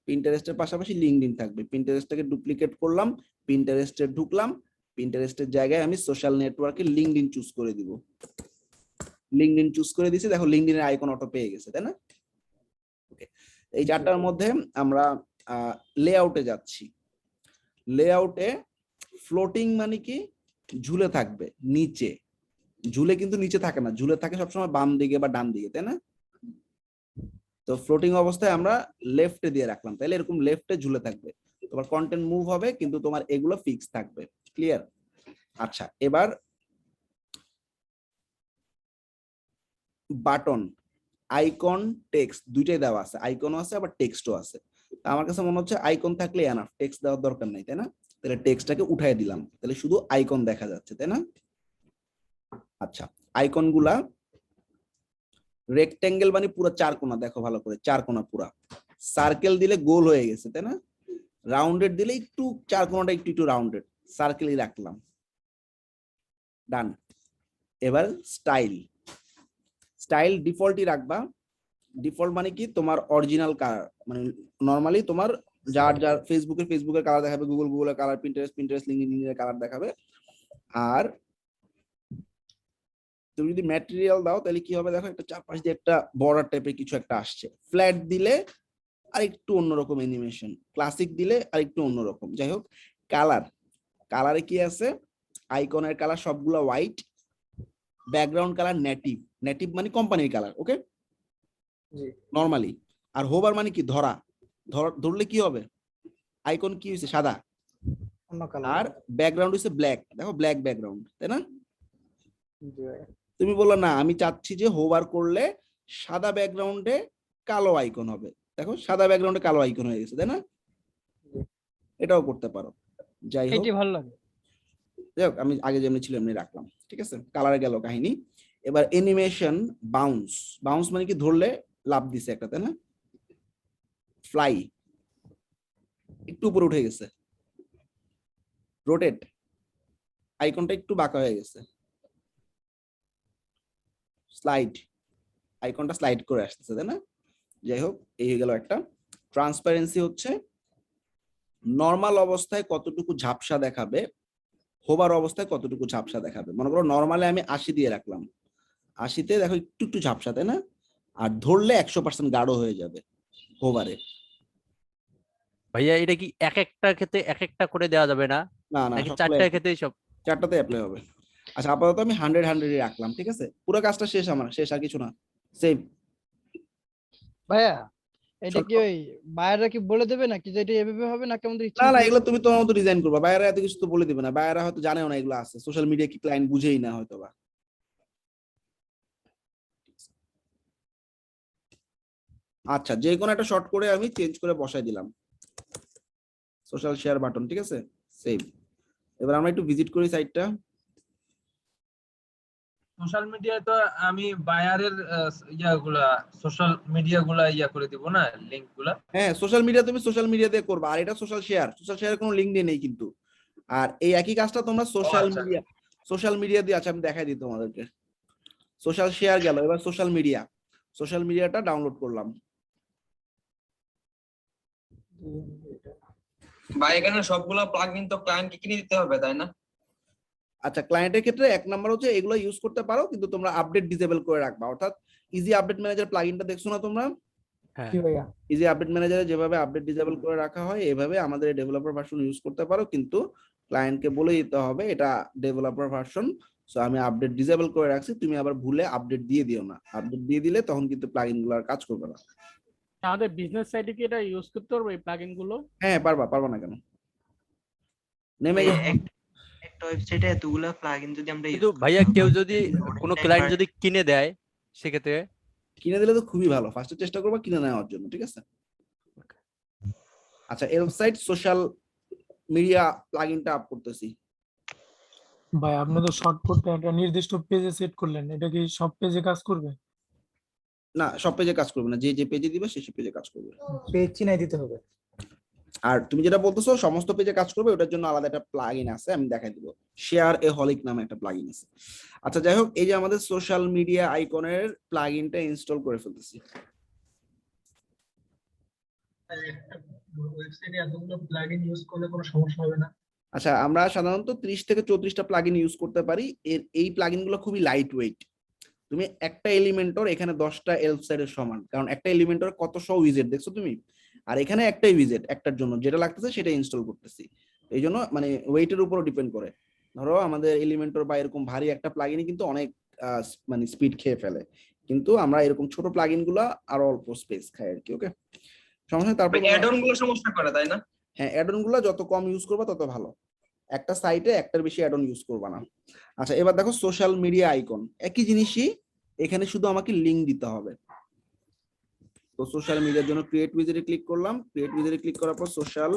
পিন্টারেস্টের পাশাপাশি লিঙ্কডইন থাকবে। পিন্টারেস্টটাকে ডুপ্লিকেট করলাম, পিন্টারেস্টে ঢুকলাম, পিন্টারেস্টের জায়গায় আমি সোশ্যাল নেটওয়ার্কে লিঙ্কডইন চুজ করে দিব। লিঙ্কডইন চুজ করে দিয়েছি, দেখো লিঙ্কডইনের আইকন অটো পেয়ে গেছে, তাই না? ওকে, এই চারটার মধ্যে আমরা লেআউটে যাচ্ছি। লেআউটে ফ্লোটিং মানে কি, ঝুলে থাকবে নিচে। ঝুলে কিন্তু নিচে থাকে না, ঝুলে থাকে সবসময় বাম দিকে বা ডান দিকে, তাই না? তো ফ্লোটিং অবস্থায় আমরা লেফটে দিয়ে রাখলাম, তাহলে এরকম লেফটে ঝুলে থাকবে। তোমার কন্টেন্ট মুভ হবে কিন্তু তোমার এগুলো ফিক্স থাকবে। ক্লিয়ার? আচ্ছা, এবার বাটন, আইকন, টেক্সট দুইটাই দেওয়া আছে, আইকনও আছে আবার টেক্সটও আছে। আমার কাছে মনে হচ্ছে আইকন থাকলে এনাফ, টেক্সট দেওয়ার দরকার নাই, তাই না? তাহলে টেক্সটটাকে উঠাই দিলাম, তাহলে শুধু আইকন দেখা যাচ্ছে, তাই না? আচ্ছা, আইকন গুলা রেক্টেঙ্গেল মানে পুরো চার কোণা, দেখো ভালো করে চার কোণা পুরা। সার্কেল দিলে গোল হয়ে গেছে, তাই না? রাউন্ডেড দিলে একটু চার কোণাটা একটু একটু রাউন্ডেড, সার্কেলই রাখলাম। ডান। এবার স্টাইল, স্টাইল ডিফল্টই রাখবা। ডিফল্ট মানে কি, তোমার অরিজিনাল কালার, মানে নরমালি তোমার যার যার ফেসবুকের কালার দেখাবে, গুগলের কালার, পিন্টারেস্ট লিঙ্কডইনের কালার দেখাবে। আর তুমি যদি ম্যাটেরিয়াল দাও তাহলে কি হবে, দেখো একটা চারপাশ দিয়ে একটা বর্ডার টাইপের কিছু একটা আসছে। ফ্ল্যাট দিলে আর একটু অন্যরকম অ্যানিমেশন, ক্লাসিক দিলে আর একটু অন্যরকম। যাই হোক, কালারে কি আছে, আইকনের কালার সবগুলো হোয়াইট, ব্যাকগ্রাউন্ড কালার নেটিভ মানে কোম্পানির কালার, ওকে নরমালি। আর হোভার মানে কি, ধরলে কি হবে, আইকন কি হয়েছে সাদা, অন্য আর কালার। ব্যাকগ্রাউন্ড হচ্ছে ব্ল্যাক, দেখো ব্ল্যাক ব্যাকগ্রাউন্ড, তাই না? তুমি বললো না আমি চাচ্ছি যে হোভার করলে সাদা ব্যাকগ্রাউন্ডে কালো আইকন হবে, দেখো সাদা ব্যাকগ্রাউন্ডে কালো আইকন হয়ে গেছে, তাই না? এটাও করতে পারো। যাই হোক, এটি ভালো লাগে। যাই হোক, আমি আগে যেমনি ছিল এমনি রাখলাম, ঠিক আছে? কালারে গেল কাহিনী। এবার অ্যানিমেশন, বাউন্স মানে কি, ধরলে লাভ দিছে একটা, তাই না? ফ্লাই, একটু উপরে উঠে গেছে। রোটেট, আইকনটা একটু বাঁকা হয়ে গেছে। স্লাইড, আইকনটা স্লাইড করে আসতেছে, তাই না? যাই হোক, এই হয়ে গেল একটা। ট্রান্সপারেন্সি হচ্ছে নরমাল অবস্থায় কতটুকু ঝাপসা দেখাবে, হোভার অবস্থায় কতটুকু ঝাপসা দেখাবে। মনে করো নরমালে আমি 80 দিয়ে রাখলাম, 80তে দেখো একটু একটু ঝাপসা, তাই না? আর ধরলে 100% গাঢ় হয়ে যাবে হোভারে। ভাইয়া এটা কি এক একটা ক্ষেত্রে এক একটা করে দেওয়া যাবে না, না নাকি সবগুলো চারটার ক্ষেত্রে সব? চারটাতে অ্যাপ্লাই হবে। আচ্ছা, আপাতত আমি 100 রাখলাম, ঠিক আছে? পুরো কাজটা শেষ, আমার শেষ, আর কিছু না, সেভ। ভাইয়া এটা কি ওই বায়াররা কি বলে দেবে নাকি যে এটা এভাবে হবে নাকি আমাদের ইচ্ছা না মতো এগুলো তুমি তোমার মতো ডিজাইন করবা, বায়ারা এত কিছু তো বলে দিবে না, বায়ারা হয়তো জানেও না এগুলো আছে, সোশ্যাল মিডিয়া কি ক্লায়েন্ট বুঝেই না হয়তো বা। আচ্ছা, যে কোনো একটা শর্ট করে আমি চেঞ্জ করে বসাই দিলাম, সোশ্যাল শেয়ার বাটন, ঠিক আছে, সেভ। এবার আমরা একটু ভিজিট করি সাইটটা। সোশ্যাল মিডিয়ায় তো আমি বায়ারের ইয়াগুলা সোশ্যাল মিডিয়া গুলা ইয়া করে দিব না, লিংক গুলা। হ্যাঁ, সোশ্যাল মিডিয়া তুমি সোশ্যাল মিডিয়া দিয়ে করবা, আর এটা সোশ্যাল শেয়ারের কোনো লিঙ্ক নেই কিন্তু। আর এই একই কাজটা তোমরা সোশ্যাল মিডিয়া দিয়ে, আচ্ছা আমি দেখাই দিই তোমাদেরকে। সোশ্যাল শেয়ার গেল, এবার সোশ্যাল মিডিয়াটা ডাউনলোড করলাম। বা এখানে সবগুলা প্লাগইন তো ক্লায়েন্টকে কিনে দিতে হবে, তাই না? আচ্ছা, ক্লায়েন্টের ক্ষেত্রে এক নাম্বার হচ্ছে এগুলো ইউজ করতে পারো, কিন্তু তোমরা আপডেট ডিসেবল করে রাখবা। অর্থাৎ ইজি আপডেট ম্যানেজার প্লাগইনটা দেখছো না তোমরা? হ্যাঁ কি ভাইয়া? ইজি আপডেট ম্যানেজারে যেভাবে আপডেট ডিসেবল করে রাখা হয়, এভাবে আমাদের ডেভেলপার ভার্সন ইউজ করতে পারো, কিন্তু ক্লায়েন্টকে বলে দিতে হবে এটা ডেভেলপার ভার্সন, সো আমি আপডেট ডিসেবল করে রাখছি, তুমি আবার ভুলে আপডেট দিয়ে দিও না। আপডেট দিয়ে দিলে তখন কিন্তু প্লাগইন গুলো আর কাজ করবে না। আমাদের বিজনেস সাইটে কি এটা ইউজ করতে পারবো এই প্লাগইন গুলো? হ্যাঁ পারবা না কেন, নেমে একটা ওয়েবসাইটে এতগুলা প্লাগইন যদি আমরা কিন্তু ভাইয়া কেউ যদি কোনো ক্লায়েন্ট যদি কিনে দেয় সেক্ষেত্রে কিনে দিলে তো খুবই ভালো, ফার্স্টে চেষ্টা করবা কিনে নেওয়ার জন্য, ঠিক আছে। আচ্ছা, এই ওয়েবসাইট সোশ্যাল মিডিয়া প্লাগইনটা আপ করতেছি। ভাই আপনি তো শর্টকাটটা একটা নির্দিষ্ট পেজে সেট করলেন, এটা কি সব পেজে কাজ করবে? না, সব পেজে কাজ করবে না, যে যে পেজে দিবে সেই পেজে কাজ করবে। পেজ চিনাই দিতে হবে। আর তুমি যেটা বলতেছো সমস্ত পেজে কাজ করবে, ওটার জন্য আলাদা একটা প্লাগইন আছে, আমি দেখাই দিব। শেয়ার এ হলিক নামে একটা প্লাগইন আছে। আচ্ছা যাই হোক, এই যে আমাদের সোশ্যাল মিডিয়া আইকনের প্লাগইনটা ইনস্টল করে ফেলতেছি। ওয়েবসাইটে এতগুলো প্লাগইন ইউজ করলে কোনো সমস্যা হবে না? আচ্ছা, আমরা সাধারণত 30 থেকে 34টা প্লাগইন ইউজ করতে পারি। এই প্লাগইন গুলো খুবই লাইট ওয়েট। তুমি একটা এলিমেন্টর এখানে 10টা ওয়েবসাইটের সমান, কারণ একটা এলিমেন্টর কত শো উইজেট দেখছো তুমি, আর এখানে একটাই উইজেট, একটার জন্য যেটা লাগতেছে সেটা ইনস্টল করতেছি। এই জন্য মানে ওয়েটের উপরও ডিপেন্ড করে। ধরো আমাদের এলিমেন্টর বা এরকম ভারী একটা প্লাগইনই কিন্তু অনেক মানে স্পিড খেয়ে ফেলে, কিন্তু আমরা এরকম ছোট প্লাগইন গুলা আরো অল্প স্পেস খায় আর কি। ওকে, সমস্যা নেই। তারপর অ্যাড অন গুলো সমস্যা করে, তাই না? হ্যাঁ, অ্যাড অন গুলো যত কম ইউজ করবা তত ভালো, একটা সাইটে একটার বেশি অ্যাড অন ইউজ করবা না। আচ্ছা, এবার দেখো সোশ্যাল মিডিয়া আইকন, একই জিনিসই, এখানে শুধু আমাকে লিংক দিতে হবে। তো সোশ্যাল মিডিয়ার জন্য ক্রিয়েট উইজারে ক্লিক করলাম, ক্রিয়েট উইজারে ক্লিক করার পর সোশ্যাল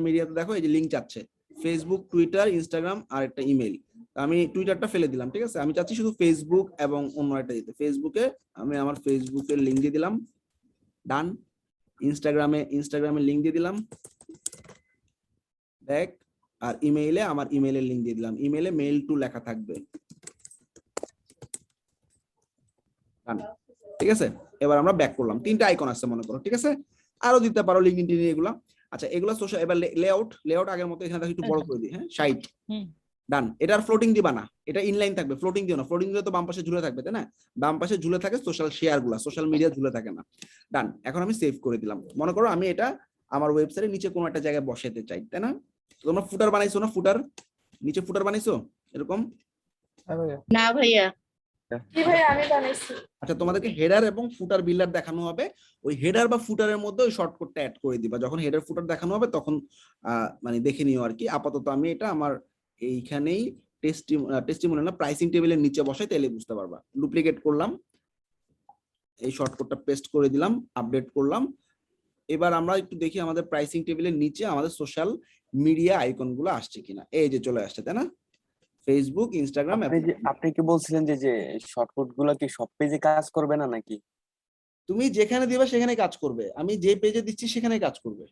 মিডিয়াতে দেখো এই যে লিংক চাচ্ছে, ফেসবুক, টুইটার, ইনস্টাগ্রাম আর একটা ইমেল। আমি টুইটারটা ফেলে দিলাম, ঠিক আছে। আমি চাচ্ছি শুধু ফেসবুক এবং অন্য একটা দিতে। ফেসবুকে আমি আমার ফেসবুকের লিংক দিয়ে দিলাম, ডান। ইনস্টাগ্রামে লিংক দিয়ে দিলাম, ব্যাক। আর ইমেইলে আমার ইমেইলের লিংক দিয়ে দিলাম, ইমেইলে মেইল টু লেখা থাকবে, ঠিক আছে। এবার আমরা ব্যাক করলাম, 3টা আইকন আছে মনে করো, ঠিক আছে। আরো দিতে পারো লিঙ্কডইন এগুলা। আচ্ছা, এগুলা সোশ্যাল। এবার লেআউট আগের মতো এখানে একটু বড় করে দিই, হ্যাঁ, 60, ডান। এটার ফ্লোটিং দিবা না, এটা ইনলাইন থাকবে, ফ্লোটিং দিও না। ফ্লোটিং দিলে তো বাম পাশে ঝুলে থাকবে, তাই না? বাম পাশে ঝুলে থাকে সোশ্যাল শেয়ার গুলা, সোশ্যাল মিডিয়া ঝুলে থাকে না, ডান। এখন আমি সেভ করে দিলাম। মনে করো আমি এটা আমার ওয়েবসাইটের নিচে কোনো একটা জায়গায় বসাতে চাই, তাই না? তোমরা ফুটার বানাইছো না, ফুটার নিচে ফুটার বানাইছো এরকম? না ভাইয়া। কি ভাইয়া আমি বানাইছি। আচ্ছা, তোমাদেরকে হেডার এবং ফুটার বিল্ডার দেখানো হবে, ওই হেডার বা ফুটারের মধ্যে ওই শর্টকাটটা অ্যাড করে দিবা। যখন হেডার ফুটার দেখানো হবে তখন মানে দেখে নিও আর কি। আপাতত আমি এটা আমার এইখানেই টেস্টিমোনিয়াল না, প্রাইসিং টেবিলের নিচে বসাই, তাহলে বুঝতে পারবা। ডুপ্লিকেট করলাম, এই শর্টকাটটা পেস্ট করে দিলাম, আপডেট করলাম। এবার আমরা একটু দেখি আমাদের প্রাইসিং টেবিলের নিচে আমাদের সোশ্যাল মিডিয়া আইকন গুলো আসছে কিনা। এই যে চলে আসছে, তাই না? Facebook, Instagram. আপনি কি বলছিলেন যে শর্টকাট গুলো কি সব পেজে কাজ করবে না নাকি? তুমি যেখানে দিবা সেখানে কাজ করবে, আমি যে পেজে দিচ্ছি সেখানে কাজ করবে,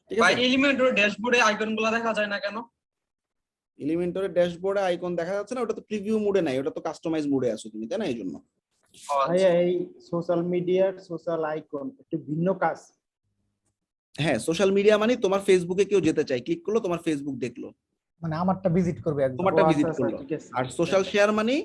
ঠিক আছে। এলিমেন্টর ড্যাশবোর্ডে আইকন গুলো দেখা যায় না কেন? এলিমেন্টরের ড্যাশবোর্ডে আইকন দেখা যাচ্ছে না, ওটা তো প্রিভিউ মোডে নাই, ওটা তো কাস্টমাইজ মোডে আছো তুমি, তাই না? এই জন্য ভাইয়া এই সোশ্যাল মিডিয়ার সোশ্যাল আইকন একটু ভিন্ন কাজ। হ্যাঁ, সোশ্যাল মিডিয়া মানে তোমার ফেসবুকে কেউ যেতে চায়, ক্লিক করলো, তোমার ফেসবুক দেখলো, মানে আমারটা ভিজিট করবে একদম। তোমারটা ভিজিট করলো। আর সোশ্যাল শেয়ার মানে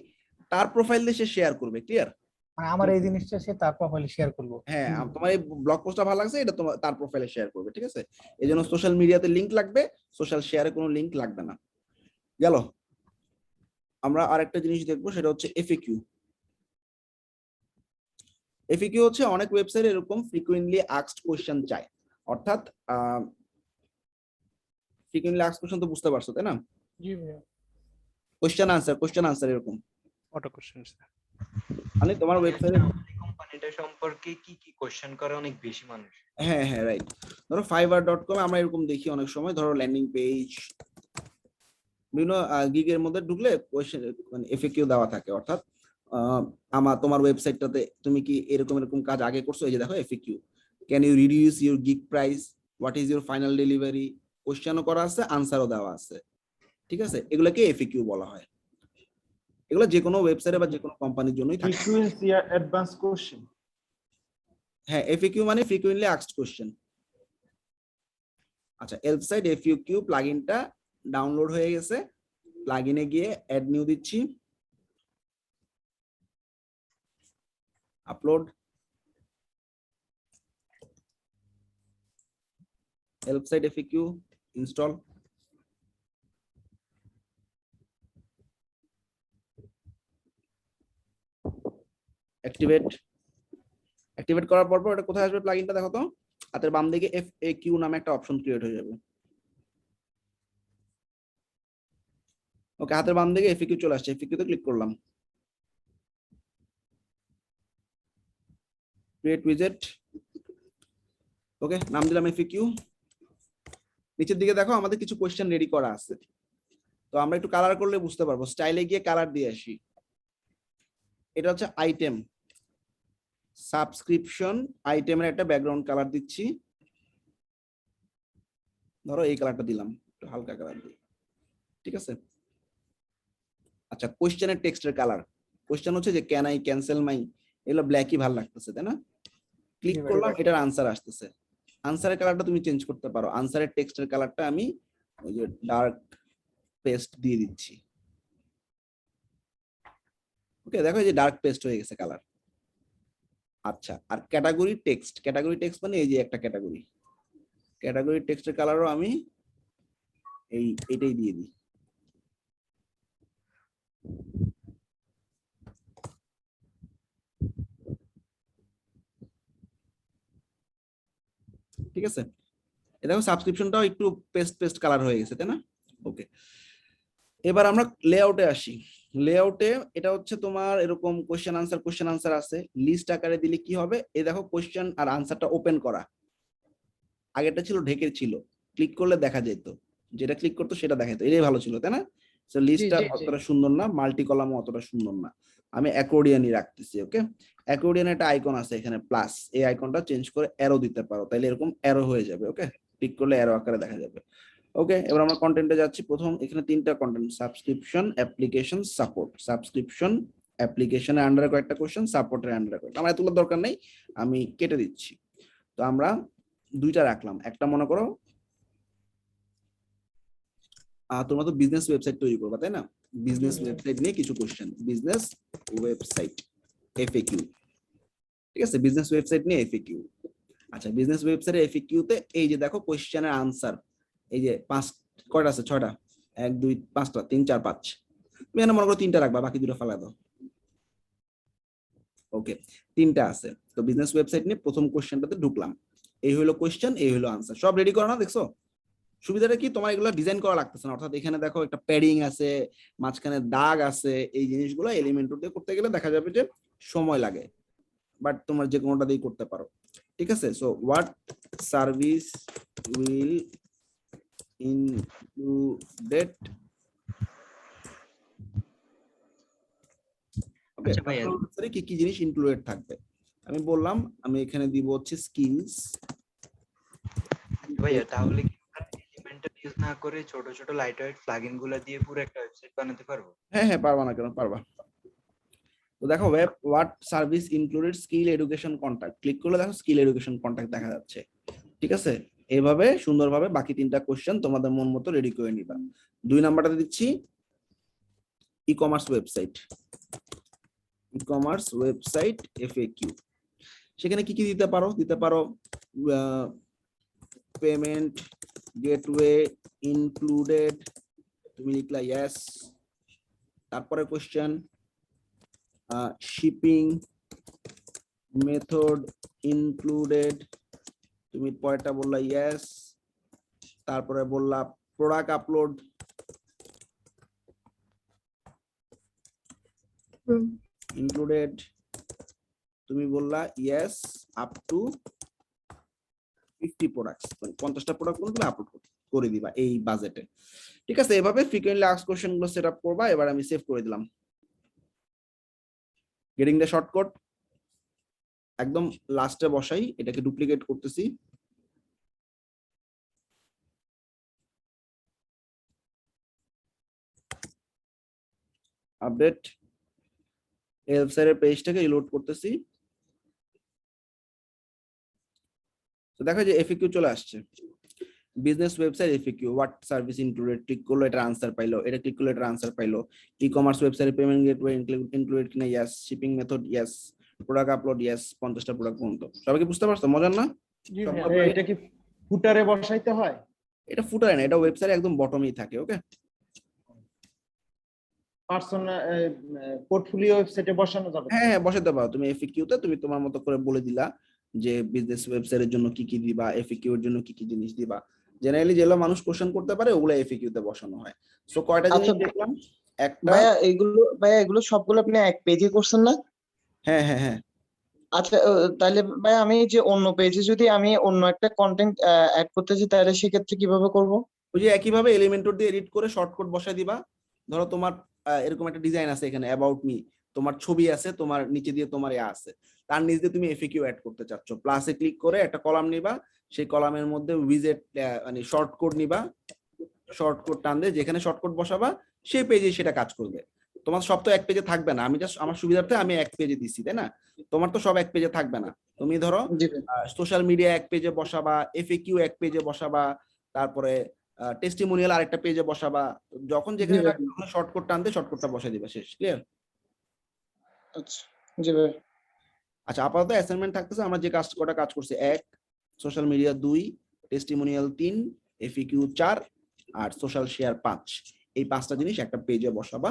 তার প্রোফাইল দিয়ে সে শেয়ার করবে, ক্লিয়ার? মানে আমার এই জিনিসটা সে তার প্রোফাইলে শেয়ার করব। হ্যাঁ, তোমার এই ব্লগ পোস্টটা ভালো লাগছে, এটা তোমার তার প্রোফাইলে শেয়ার করবে, ঠিক আছে। এজন্য সোশ্যাল মিডিয়াতে লিংক লাগবে, সোশ্যাল শেয়ারে কোনো লিংক লাগবে না। গেল। আমরা আরেকটা জিনিস দেখবো, সেটা হচ্ছে এফএকিউ। এফএকিউ হচ্ছে অনেক ওয়েবসাইটে এরকম ফ্রিকুয়েন্টলি আস্কড কোশ্চেন চায়, অর্থাৎ ফ্রিকুয়েন্টলি আস্কড কোশ্চেন তো বুঝতে পারছো তাই না? জি ভাইয়া। কোশ্চেন আনসার এরকম। Auto question. মানে তোমার ওয়েবসাইটে কোম্পানিটা সম্পর্কে কি কি কোশ্চেন করে অনেক বেশি মানুষ। হ্যাঁ হ্যাঁ রাইট। ধরো fiverr.com আমরা এরকম দেখি অনেক সময়, ধরো ল্যান্ডিং পেজ বিভিন্ন গিগের মধ্যে ঢুকলে কোশ্চেন মানে এফএকিউ দেওয়া থাকে, অর্থাৎ তোমার ওয়েবসাইটটাতে তুমি কি এরকম এরকম কাজ আগে করছো, এই যে দেখো FAQ, can you reduce your gig price, what is your final delivery, কোশ্চেনও করা আছে, আনসারও দেওয়া আছে। ঠিক আছে, এগুলোকে এফএকিউ বলা হয়। এগুলো যে কোনো ওয়েবসাইটে বা যে কোনো কোম্পানির জন্যই থাকে। ফ্রিকোয়েন্সি আর অ্যাডভান্স কোশ্চেন। হ্যাঁ, এফএকিউ মানে ফ্রিকুয়েন্টলি আস্কড কোশ্চেন। আচ্ছা, এলফসাইট এফএকিউ প্লাগইনটা ডাউনলোড হয়ে গেছে। প্লাগইনে গিয়ে অ্যাড নিউ দিচ্ছি, আপলোড, এলফসাইট এফএকিউ ইনস্টল। অ্যাক্টিভেট করার পর এটা কোথায় আসবে প্লাগইনটা দেখো তো, হাতের বাম দিকে এফএকিউ নামে একটা অপশন ক্রিয়েট হয়ে যাবে। ওকে, হাতের বাম দিকে এফএকিউ চলে আসছে, এফএকিউ তে ক্লিক করলাম, ক্রিয়েট উইজেট। ওকে, নাম দিলাম এফএকিউ। নিচের দিকে দেখো আমাদের কিছু কোশ্চেন রেডি করা আছে, তো আমরা একটু কালার করলে বুঝতে পারবো। স্টাইলে গিয়ে কালার দিয়ে আসি। এটা হচ্ছে আইটেম, সাবস্ক্রিপশন আইটেমের একটা ব্যাকগ্রাউন্ড কালার দিচ্ছি। ধরো এই কালারটা দিলাম, একটু হালকা কালার দিই। ঠিক আছে। আচ্ছা, কোশ্চেনের টেক্সটের কালার, কোশ্চেন হচ্ছে যে ক্যান আই ক্যান্সেল মাই, এগুলো ব্ল্যাকই ভালো লাগতেছে তাই না? ক্লিক করলাম, এটার আনসার আসতেছে। আনসারের কালারটা তুমি চেঞ্জ করতে পারো। আনসারের টেক্সটের কালারটা আমি ওই যে ডার্ক পেস্ট দিয়ে দিচ্ছি। ওকে, দেখো এই যে ডার্ক পেস্ট হয়ে গেছে কালার। আচ্ছা, আর ক্যাটাগরি টেক্সট, ক্যাটাগরি টেক্সট মানে এই যে একটা ক্যাটাগরি, ক্যাটাগরি টেক্সটের কালারও আমি এইটাই দিয়ে দিই। ঠিক আছে, এই দেখো সাবস্ক্রিপশনটাও একটু পেস্ট কালার হয়ে গেছে তাই না? ওকে, এবার আমরা লেআউটে আসি। লেআউটে এটা হচ্ছে তোমার এরকম কোশ্চেন আনসার আছে, লিস্ট আকারে দিলে কি হবে, এই দেখো কোশ্চেন আর আনসারটা ওপেন করা। আগেরটা ছিল ঢেকে ছিল, ক্লিক করলে দেখা যেত, যেটা ক্লিক করতো সেটা দেখা যেত, এটাই ভালো ছিল তাই না? সো লিস্টটা অতটা সুন্দর না, মাল্টি কলামও অতটা সুন্দর না, আমি অ্যাকর্ডিয়ানই রাখতেছি। ওকে, অ্যাকর্ডিয়ান একটা আইকন আছে এখানে প্লাস, এই আইকনটা চেঞ্জ করে অ্যারো দিতে পারো, তাইলে এরকম অ্যারো হয়ে যাবে। ওকে, ক্লিক করলে অ্যারো আকারে দেখা যাবে। ওকে, এবার আমরা কন্টেন্টে যাচ্ছি। প্রথম এখানে তিনটা content, subscription, application, support. Subscription, অ্যাপ্লিকেশনের আন্ডারে কয়েকটা কোশ্চেন, সাপোর্টের আন্ডারে কয়েকটা, আমার এতগুলো দরকার নেই, আমি কেটে দিচ্ছি। তো আমরা দুইটা রাখলাম। একটা মনে করো তোমরা তো বিজনেস ওয়েবসাইট তৈরি করবা তাই না? বিজনেস ওয়েবসাইট নিয়ে কিছু কোশ্চেন, বিজনেস ওয়েবসাইট এফএকিউ। ঠিক আছে, বিজনেস ওয়েবসাইট নিয়ে এফএকিউ। আচ্ছা, বিজনেস ওয়েবসাইটের এফএকিউ তে এই যে দেখো কোশ্চেনের আনসার, এই যে কয়টা আছে, 6টা, 1 2 5টা, 3 4 5, তুমি এখানে মনে করো 3টা রাখবা, বাকি দুটো ফেলা দাও। ওকে, 3টা আছে। তো বিজনেস ওয়েবসাইট নিয়ে প্রথম কোশ্চেনটাতে ঢুকলাম, এই হলো কোশ্চেন, এই হলো আনসার, সব রেডি করা না? দেখছো সুবিধাটা কি, তোমার এগুলো ডিজাইন করা লাগতেছে না। অর্থাৎ এখানে দেখো একটা প্যাডিং আছে, মাঝখানে দাগ আছে, এই জিনিসগুলো এলিমেন্ট দিয়ে করতে গেলে দেখা যাবে যে সময় লাগে, বাট তোমরা যে কোনোটা দিয়ে করতে পারো। ঠিক আছে, so what service will included, okay, কি কি জিনিস ইনক্লুডেড থাকবে আমি বললাম। আমি এখানে দিব হচ্ছে স্কিলস। ভাইয়া তাহলে কি এলিমেন্টাল ইউজ না করে ছোট ছোট লাইট ওয়েট প্লাগইন গুলো দিয়ে পুরো একটা ওয়েবসাইট বানাতে পারবো? হ্যাঁ হ্যাঁ, পারবা না কেন, পারবা। তো দেখো web what service included skill education contact, click করলে দেখো স্কিল এডুকেশন কন্টাক্ট দেখা যাচ্ছে। ঠিক আছে, এইভাবে সুন্দরভাবে বাকি 3টা কোশ্চেন তোমাদের মন মতো রেডি করে নিবা। 2 নাম্বারটা দিচ্ছি ই কমার্স ওয়েবসাইট, ই কমার্স ওয়েবসাইট এফএকিউ। সেখানে কি কি দিতে পারো, পেমেন্ট গেটওয়ে ইনক্লুডেড, তুমি লিখলা ইয়েস, তারপরে কোশ্চেন শিপিং মেথড ইনক্লুডেড, তুমি পরেরটা বললা ইয়েস, তারপরে বললা প্রোডাক্ট আপলোড, ইনক্লুডেড, তুমি বললা ইয়েস আপ টু 50 প্রোডাক্টস, মানে 50টা প্রোডাক্ট তুমি আপলোড করে দিবা এই বাজেটে। ঠিক আছে, এভাবে ফ্রিকোয়েন্টলি আস্কড কোশ্চেন গুলো সেট আপ করবা। এবার আমি সেভ করে দিলাম। গেটিং দ্য শর্টকাট একদম লাস্টে বসাই, এটাকে ডুপ্লিকেট করতেছি। আপডেট ওয়েবসাইটের পেজটাকে রিলোড করতেছি। তো দেখো যে এফএকিউ চলে আসছে, business website FAQ, what service included, click করলো এটা আনসার পাইলো, এটা ক্লিক করলো এটা আনসার পাইলো। ই কমার্স ওয়েবসাইটে পেমেন্ট গেটওয়ে ইনক্লুডেড কিনা, yes. Shipping method yes. Product upload yes. 50টা প্রোডাক্ট পর্যন্ত। সবাই কি বুঝতে পারছো? মজার না? জি ভাইয়া। এটা কি ফুটারে বসাইতে হয়? এটা ফুটারে না, এটা ওয়েবসাইটে একদম বটমেই থাকে। ওকে, পার্সোনাল পোর্টফোলিও ওয়েবসাইটে বসানো যাবে? হ্যাঁ হ্যাঁ বসাতে পারো। তুমি এফএকিউ তে তুমি তোমার মতো করে বলে দিলা যে বিজনেস ওয়েবসাইটের জন্য কি কি দিবা, এফএকিউ এর জন্য কি কি জিনিস দিবা। জেনারেলি যেগুলো মানুষ কোশ্চেন করতে পারে ওগুলো এফএকিউ তে বসানো হয়। সো কয়টা জিনিস দেখলাম? একটা ভাইয়া এগুলো সবগুলো আপনি এক পেজে করছেন না? হ্যাঁ হ্যাঁ হ্যাঁ। আচ্ছা, তাহলে ভাই আমি যে অন্য পেজে যদি আমি অন্য একটা কন্টেন্ট অ্যাড করতে চাই তাহলে সেক্ষেত্রে কিভাবে করব? ওই যে একইভাবে এলিমেন্টর দিয়ে এডিট করে শর্টকাট বসায় দিবা। ধরো তোমার এরকম একটা ডিজাইন আছে, এখানে অ্যাবাউট মি, তোমার ছবি আছে, তোমার নিচে দিয়ে তোমার আছে, তার নিচে দিয়ে তুমি এফএকিউ অ্যাড করতে চাচ্ছ, প্লাসে ক্লিক করে একটা কলাম নিবা, সেই কলামের মধ্যে উইজেট মানে শর্টকাট নিবা, শর্টকাট টান দিয়ে যেখানে শর্টকাট বসাবা সেই পেজে সেটা কাজ করবে। তোমার সব তো এক পেজে থাকবে না, আমি জাস্ট আমার সুবিধার্থে আমি এক পেজে দিচ্ছি, তাই না? তোমার তো সব এক পেজে থাকবে না। তুমি ধরো সোশ্যাল মিডিয়া এক পেজে বসাবা, এফএকিউ এক পেজে বসাবা, তারপরে টেস্টিমোনিয়াল আরেকটা পেজে বসাবা, যখন যেখানে শর্টকাট টান দিয়ে শর্টকাটটা বসাই দিবা, শেষ। ক্লিয়ার? আচ্ছা জি ভাই। আচ্ছা, আপাতত অ্যাসাইনমেন্ট থাকতেছে আমরা যে কটা কাজ করছি, 1 সোশ্যাল মিডিয়া, 2 টেস্টিমোনিয়াল, 3 এফএকিউ, 4 আর সোশ্যাল শেয়ার 5। এই 5টা জিনিস একটা পেজে বসাবা,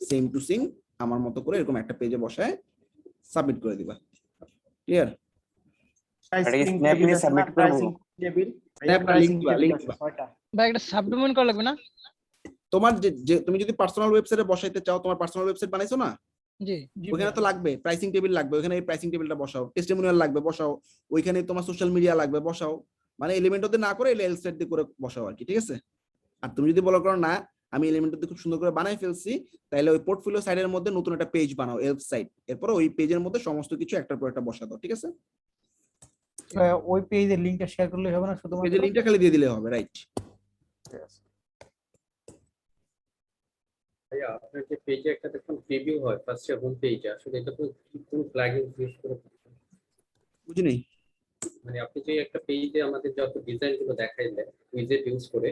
সেম টু সেম আমার মতো করে এরকম একটা পেজে বসায় সাবমিট করে দিবা। ক্লিয়ার? স্ন্যাপলি সাবমিট করব। ভাই একটা সাবডোমেন করা লাগবে না? তোমার যে তুমি যদি পার্সোনাল ওয়েবসাইটে বসাইতে চাও, তোমার পার্সোনাল ওয়েবসাইট বানাইছো না, জি ওখানে তো লাগবে প্রাইসিং টেবিল লাগবে, ওখানে এই প্রাইসিং টেবিলটা বসাও। টেস্টিমোনিয়াল লাগবে, বসাও। ওইখানে তোমার সোশ্যাল মিডিয়া লাগবে, বসাও। মানে এলিমেন্টতে না করে এল সেট দিয়ে করে বসাও আর কি, ঠিক আছে? আর তুমি যদি বলো করো না আমি এলিমেন্টতে খুব সুন্দর করে বানাই ফেলছি, তাহলে ওই পোর্টফোলিও সাইডের মধ্যে নতুন একটা পেজ বানাও, এলফ সাইট, এরপর ওই পেজের মধ্যে সমস্ত কিছু একটার পর একটা বসা দাও, ঠিক আছে? ওই পেজের লিংকটা শেয়ার করলে হবে না? শুধুমাত্র পেজের লিংকটা খালি দিয়ে দিলে হবে, রাইট? ভাইয়া আপনার যে পেজে একটা দেখুন প্রিভিউ হয় ফার্স্টে হোম পেজে, আসলে এটা তো কোন প্লাগইন ইউজ করে? বুঝিনি। মানে আপনি যে একটা পেজে আমাদের যত ডিজাইন গুলো দেখাইলেন উইজেট ইউজ করে,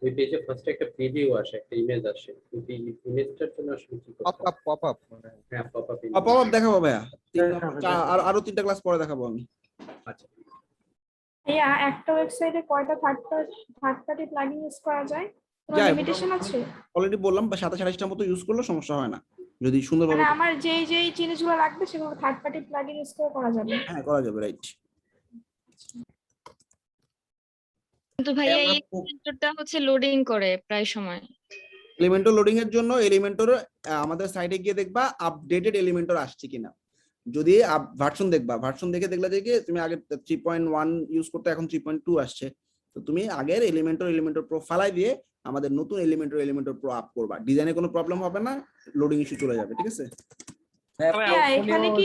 ওই পেজে ফার্স্টে একটা প্রিভিউ আসে, একটা ইমেজ আসে, কিন্তু ইমেজটার জন্য আসলে কি করতে হবে? পপ আপ হ্যাঁ, পপ আপ পপ দেখাবো ভাইয়া, আরো 3টা ক্লাস পরে দেখাবো আমি। আচ্ছা ভাইয়া একটা ওয়েবসাইটে কয়টা থার্ড পার্টি প্লাগইন ইউজ করা যায়? কোনো লিমিটেশন আছে? অলরেডি বললাম 27-28টার মতো ইউজ করলে সমস্যা হয় না, যদি সুন্দরভাবে। মানে আমার যেই জিনিসগুলো লাগবে সেগুলো থার্ড পার্টি প্লাগইন ইউজ করে করা যাবে? হ্যাঁ করা যাবে, রাইট। কিন্তু ভাইয়া এই এলিমেন্টরটা হচ্ছে লোডিং করে প্রায় সময়। এলিমেন্টর লোডিং এর জন্য এলিমেন্টর আমাদের সাইটে গিয়ে দেখবা আপডেটেড এলিমেন্টর আসছে কিনা। যদি ভার্সন দেখবা, ভার্সন দেখে দেখলা যে তুমি আগে 3.1 ইউজ করতে, এখন 3.2 আসছে, তো তুমি আগের এলিমেন্টর প্রো ফালাই দিয়ে আমাদের নতুন এলিমেন্টর প্রো আপ করবা। ডিজাইনে কোনো প্রবলেম হবে না, লোডিং ইস্যু চলে যাবে, ঠিক আছে? হ্যাঁ, এখানে কি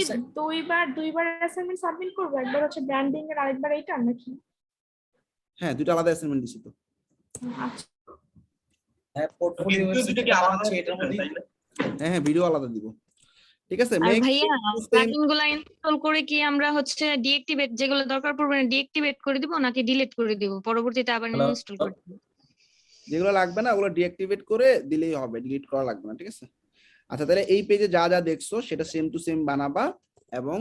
দুইবার অ্যাসাইনমেন্ট সাবমিট করব? একবার হচ্ছে ব্র্যান্ডিং এর, আরেকবার এইটা নাকি? হ্যাঁ, দুটো আলাদা অ্যাসাইনমেন্ট দিছি তো। আচ্ছা, হ্যাঁ পোর্টফোলিও দুটো কি আলাদা আছে এটার মধ্যে? হ্যাঁ হ্যাঁ, ভিডিও আলাদা দিব, ঠিক আছে? আর ভাইয়া প্লাগইনগুলো ইনস্টল করে কি আমরা হচ্ছে ডিঅ্যাক্টিভেট, যেগুলো দরকার পড়বে না ডিঅ্যাক্টিভেট করে দিব নাকি ডিলিট করে দিব, পরবর্তীতে আবার ইনস্টল করে দিব? যেগুলো লাগবে না ওগুলো ডিঅ্যাক্টিভেট করে দিলেই হবে, ডিলিট করা লাগবে না, ঠিক আছে? আচ্ছা, তাহলে এই পেজে যা যা দেখছো সেটা সেম টু সেম বানাবা এবং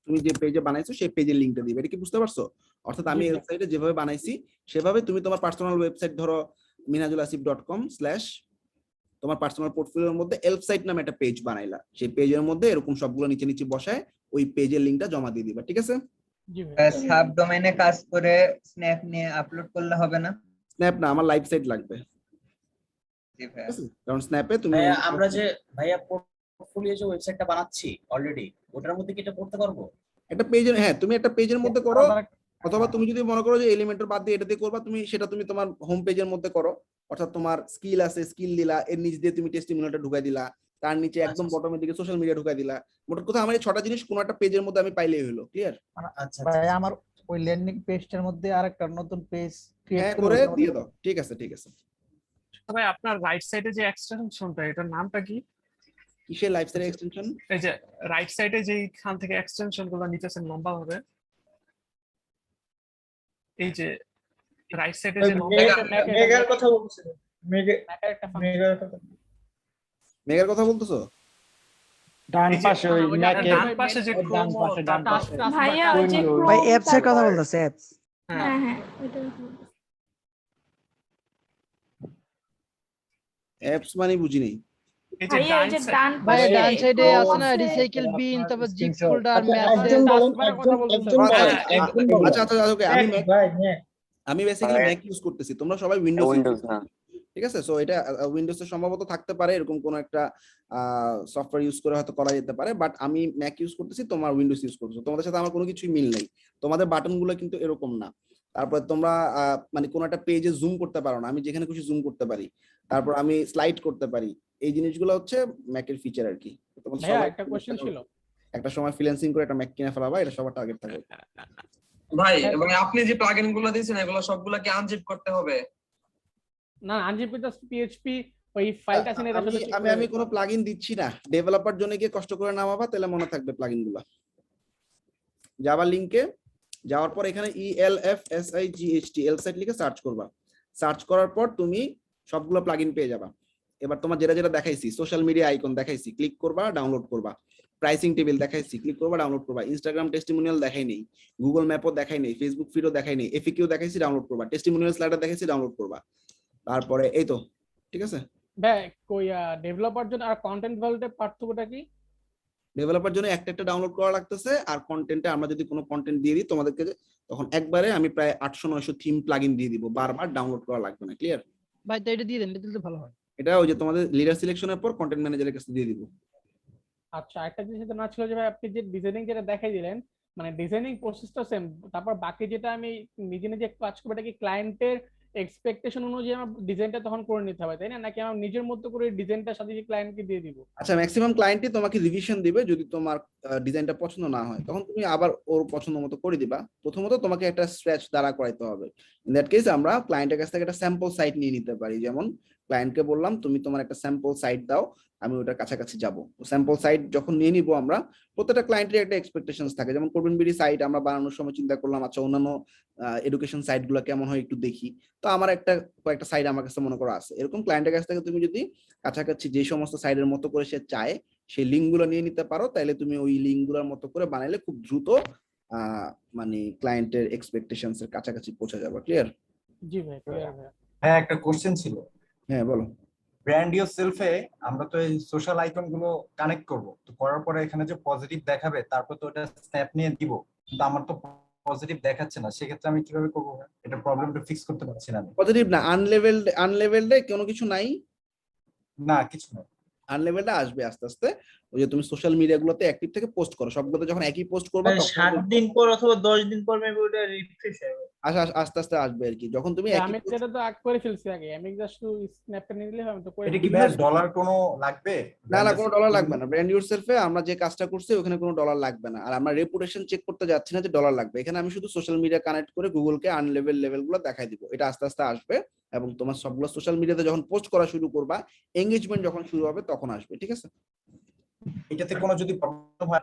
তুমি যে পেজে বানাইছো সেই পেজের লিংকটা দিবে। এটা কি বুঝতে পারছো? অর্থাৎ আমি ওয়েবসাইটে যেভাবে বানাইছি সেভাবে তুমি তোমার পার্সোনাল ওয়েবসাইট, ধরো minhajul asif.com/ তোমার পার্সোনাল পোর্টফোলিওর মধ্যে এলফ সাইট নামে একটা পেজ বানাইলা, সেই পেজের মধ্যে এরকম সবগুলো নিচে নিচে বসায় ওই পেজের লিংকটা জমা দিয়ে দিবা, ঠিক আছে? জি ভাই। সাব ডোমেইনে কাজ করে স্ন্যাপ নিয়ে আপলোড করলে হবে না? স্ন্যাপ না, আমার লাইভ সাইট লাগবে, জি ভাইয়া। ঠিক আছে? কারণ স্ন্যাপে তুমি আমরা যে ভাইয়া পোর্টফোলিও যে ওয়েবসাইটটা বানাচ্ছি অলরেডি, ওটার মধ্যে কি এটা করতে পারবো? একটা পেজের, হ্যাঁ তুমি একটা পেজের মধ্যে করো, অথবা তুমি যদি মনে করো যে এলিমেন্টর বাদ দিয়ে এটা দিয়ে করবা, তুমি সেটা তুমি তোমার হোম পেজের মধ্যে করো, অর্থাৎ তোমার স্কিল আছে, স্কিল দিলা, এর নিচ দিয়ে তুমি টেস্টিমোনিয়ালটা ঢুকাই দিলা, তার নিচে একদম বটমের দিকে সোশ্যাল মিডিয়া ঢুকাই দিলা। মোট কথা আমার এই 6টা জিনিস কোন একটা পেজের মধ্যে আমি পাইলেই হলো, ক্লিয়ার? আচ্ছা ভাই আমার ওই ল্যান্ডিং পেজটার মধ্যে আরেকটা নতুন পেজ ক্রিয়েট হ্যাঁ করে দিয়ে দাও, ঠিক আছে ঠিক আছে। ভাই আপনার রাইট সাইডে যে এক্সটেনশনটা, এটার নামটা কি? কিসের লাইফ সাইড এক্সটেনশন? এই যে রাইট সাইডে যে এখান থেকে এক্সটেনশন গুলো নিতেছে লম্বা হবে, এই যে রাইট সাইডে যে মেগার কথা বলছেন, মেগার কথা বলতেছো? ডান পাশে ওই ডান পাশে যে ডান পাশে ভাইয়া ওই যে ভাই অ্যাপস এর কথা বলতেছে, অ্যাপস। হ্যাঁ হ্যাঁ ওইটা অ্যাপস মানে বুঝি নেই। ভাইয়া এই যে ডান ভাই পাশে ডান সাইডে ক্রোম আছে না আছে। রিসাইকেল বিন, তারপর জিগ ফোল্ডার, একজন মেসেজ। বলেন, একজন বলেন। আচ্ছা আচ্ছা ওকে, আমি বেসিক্যালি ম্যাক ইউজ করতেছি, তোমরা সবাই উইন্ডোজ, না ঠিক আছে? সো এটা উইন্ডোজে সম্ভবত থাকতে পারে, এরকম কোন একটা সফটওয়্যার ইউজ করে হয়তো করা যেতে পারে, বাট আমি ম্যাক ইউজ করতেছি, তোমার উইন্ডোজ ইউজ করতেছো, তোমাদের সাথে আমার কোনো কিছুই মিল নেই। তোমাদের বাটনগুলো কিন্তু এরকম না। তারপর তোমরা মানে কোন একটা পেজে জুম করতে পারো না, আমি যেখানে খুশি জুম করতে পারি। তারপর আমি স্লাইড করতে পারি, এই জিনিসগুলো হচ্ছে ম্যাকের ফিচার আর কি। তোমাদের ভাইয়া সবাই একটা কোশ্চেন ছিল। একটা সময় ফ্রিল্যান্সিং করে একটা ম্যাক কিনে ফেলাবা, এটা সবার টার্গেট থাকে। ভাই আপনি যে প্লাগইন গুলো দিয়েছেন এগুলো সবগুলা কি আনজিপ করতে হবে? না আনজিপ জাস্ট পিএইচপি ওই ফাইলটা আছে না, এটা শুধু আমি কোনো প্লাগইন দিচ্ছি না, ডেভেলপার জন্য গিয়ে কষ্ট করে নামাবা, তাহলে মনে থাকবে প্লাগইন গুলা। জাভা লিংকে যাওয়ার পর এখানে ELFSIGHT এলসাইট লিখে সার্চ করবা, সার্চ করার পর তুমি সবগুলো প্লাগইন পেয়ে যাবা। এবার তোমার যেটা যেটা দেখাইছি, সোশ্যাল মিডিয়া আইকন দেখাইছি, ক্লিক করবা, ডাউনলোড করবা। প্রাইসিং টেবিল দেখাইছি, ক্লিক করবা, ডাউনলোড করবা। ইনস্টাগ্রাম টেস্টিমোনিয়াল দেখাই নেই, গুগল ম্যাপও দেখাই নেই, ফেসবুক ফিডও দেখাই নেই, এফএকিউ দেখাইছি, ডাউনলোড করবা। টেস্টিমোনিয়াল স্লাইডার দেখাইছি, ডাউনলোড করবা। তারপরে এই তো, ঠিক আছে? ভাই কই ডেভেলপার জন্য আর কন্টেন্ট ভ্যালুতে পার্থক্যটা কি? ডেভেলপার জন্য একটা একটা ডাউনলোড করা লাগতেছে, আর কন্টেন্টে আমরা যদি কোনো কন্টেন্ট দিয়ে দিই তোমাদেরকে, তখন একবারে আমি প্রায় 800-900 থিম প্লাগইন দিয়ে দিব, বারবার ডাউনলোড করা লাগবে না, ক্লিয়ার? ভাই তো এটা দিয়ে দেন, এটা দিলে ভালো হয়। এটা ওই যে তোমাদের লিডার সিলেকশনের পর কন্টেন্ট ম্যানেজারের কাছে দিয়ে দিব। আচ্ছা একটা জিনিস যেটা না ছিল যে ভাই আপনি যে ডিজাইনিং যেটা দেখাই দিলেন, মানে ডিজাইনিং প্রসেসটা সেম, তারপর বাকি যেটা আমি নিজে নিজে কাজ করবো, এটা কি ক্লায়েন্টের এক্সপেকটেশন অনুযায়ী আমার ডিজাইনটা তখন করে নিতে হবে তাই না, নাকি আমার নিজের মতো করে ডিজাইনটার সাথে যে ক্লায়েন্টকে দিয়ে দিব? আচ্ছা, ম্যাক্সিমাম ক্লায়েন্টই তোমাকে রিভিশন দিবে, যদি তোমার ডিজাইনটা পছন্দ না হয় তখন তুমি আবার ওর পছন্দ মতো করে দিবা। প্রথমত তোমাকে একটা স্ক্র্যাচ দ্বারা করাইতে হবে। ইন দ্যাট কেস আমরা ক্লায়েন্টের কাছ থেকে একটা স্যাম্পল সাইট নিয়ে নিতে পারি। যেমন ক্লায়েন্টকে বললাম তুমি তোমার একটা স্যাম্পল সাইট দাও, আমি ওটার কাছাকাছি যাব। স্যাম্পল সাইট যখন নিয়ে নিব আমরা, প্রত্যেকটা ক্লায়েন্টের একটা এক্সপেকটেশনস থাকে। যেমন কোরবান বিডি সাইট আমরা বানানোর সময় চিন্তা করলাম, আচ্ছা অন্যান্য এডুকেশন সাইট গুলো কেমন হয় একটু দেখি, তো আমার কয়েকটা সাইট আমার কাছে মনে করা আছে। এরকম ক্লায়েন্টের কাছ থেকে তুমি যদি কাছাকাছি যে সমস্ত সাইটের মতো করে সে চায় সেই লিঙ্ক গুলো নিয়ে নিতে পারো, তাহলে তুমি ওই লিঙ্ক গুলোর মতো করে বানাইলে খুব দ্রুত মানে ক্লায়েন্টের এক্সপেকটেশনস এর কাছাকাছি পৌঁছে যাবে। ক্লিয়ার? জি ভাই ক্লিয়ার ভাই। হ্যাঁ একটা কোশ্চেন ছিল। হ্যাঁ বলো। ব্র্যান্ড ইয়োরসেলফে আমরা তো এই সোশ্যাল আইকন গুলো কানেক্ট করব, তো করার পরে এখানে যে পজিটিভ দেখাবে তারপর তো ওটা স্ন্যাপ নিয়ে দিব, কিন্তু আমার তো পজিটিভ দেখাচ্ছে না, সেক্ষেত্রে আমি কিভাবে করব? এটা প্রবলেমটা ফিক্স করতে পারছি না। পজিটিভ না, আনলেভেলড কোনো কিছু নাই, না কিছু না, আনলেভেলটা আসবে আস্তে আস্তে। ওই যে তুমি সোশ্যাল মিডিয়া গুলোতে অ্যাক্টিভ থেকে পোস্ট করো, সবগুলোতে যখন একই পোস্ট করবে 7 দিন পর অথবা 10 দিন পর মেবি ওটা রিফ্রেশ হবে, আস্তে আস্তে আসবে আর কি। যখন তুমি আমি এটা তো আগ করে ফেলছি আগে, আমি জাস্ট স্ন্যাপটা নিয়ে দিলে আমি তো করে। এটা কি ভাই ডলার কোনো লাগবে? না কোনো ডলার লাগবে না। ব্র্যান্ড ইয়োরসেলফে আমরা যে কাজটা করছি ওখানে কোনো ডলার লাগবে না। আর আমরা রেপুটেশন চেক করতে যাচ্ছি না যে ডলার লাগবে। এখানে আমি শুধু সোশ্যাল মিডিয়া কানেক্ট করে গুগলকে লেভেলগুলো দেখাই দিব। এটা আস্তে আস্তে আসবে এবং তোমার সবগুলো সোশ্যাল মিডিয়াতে যখন পোস্ট করা শুরু করবা, এঙ্গেজমেন্ট যখন শুরু হবে তখন আসবে। ঠিক আছে? এটাতে কোনো যদি প্রবলেম হয়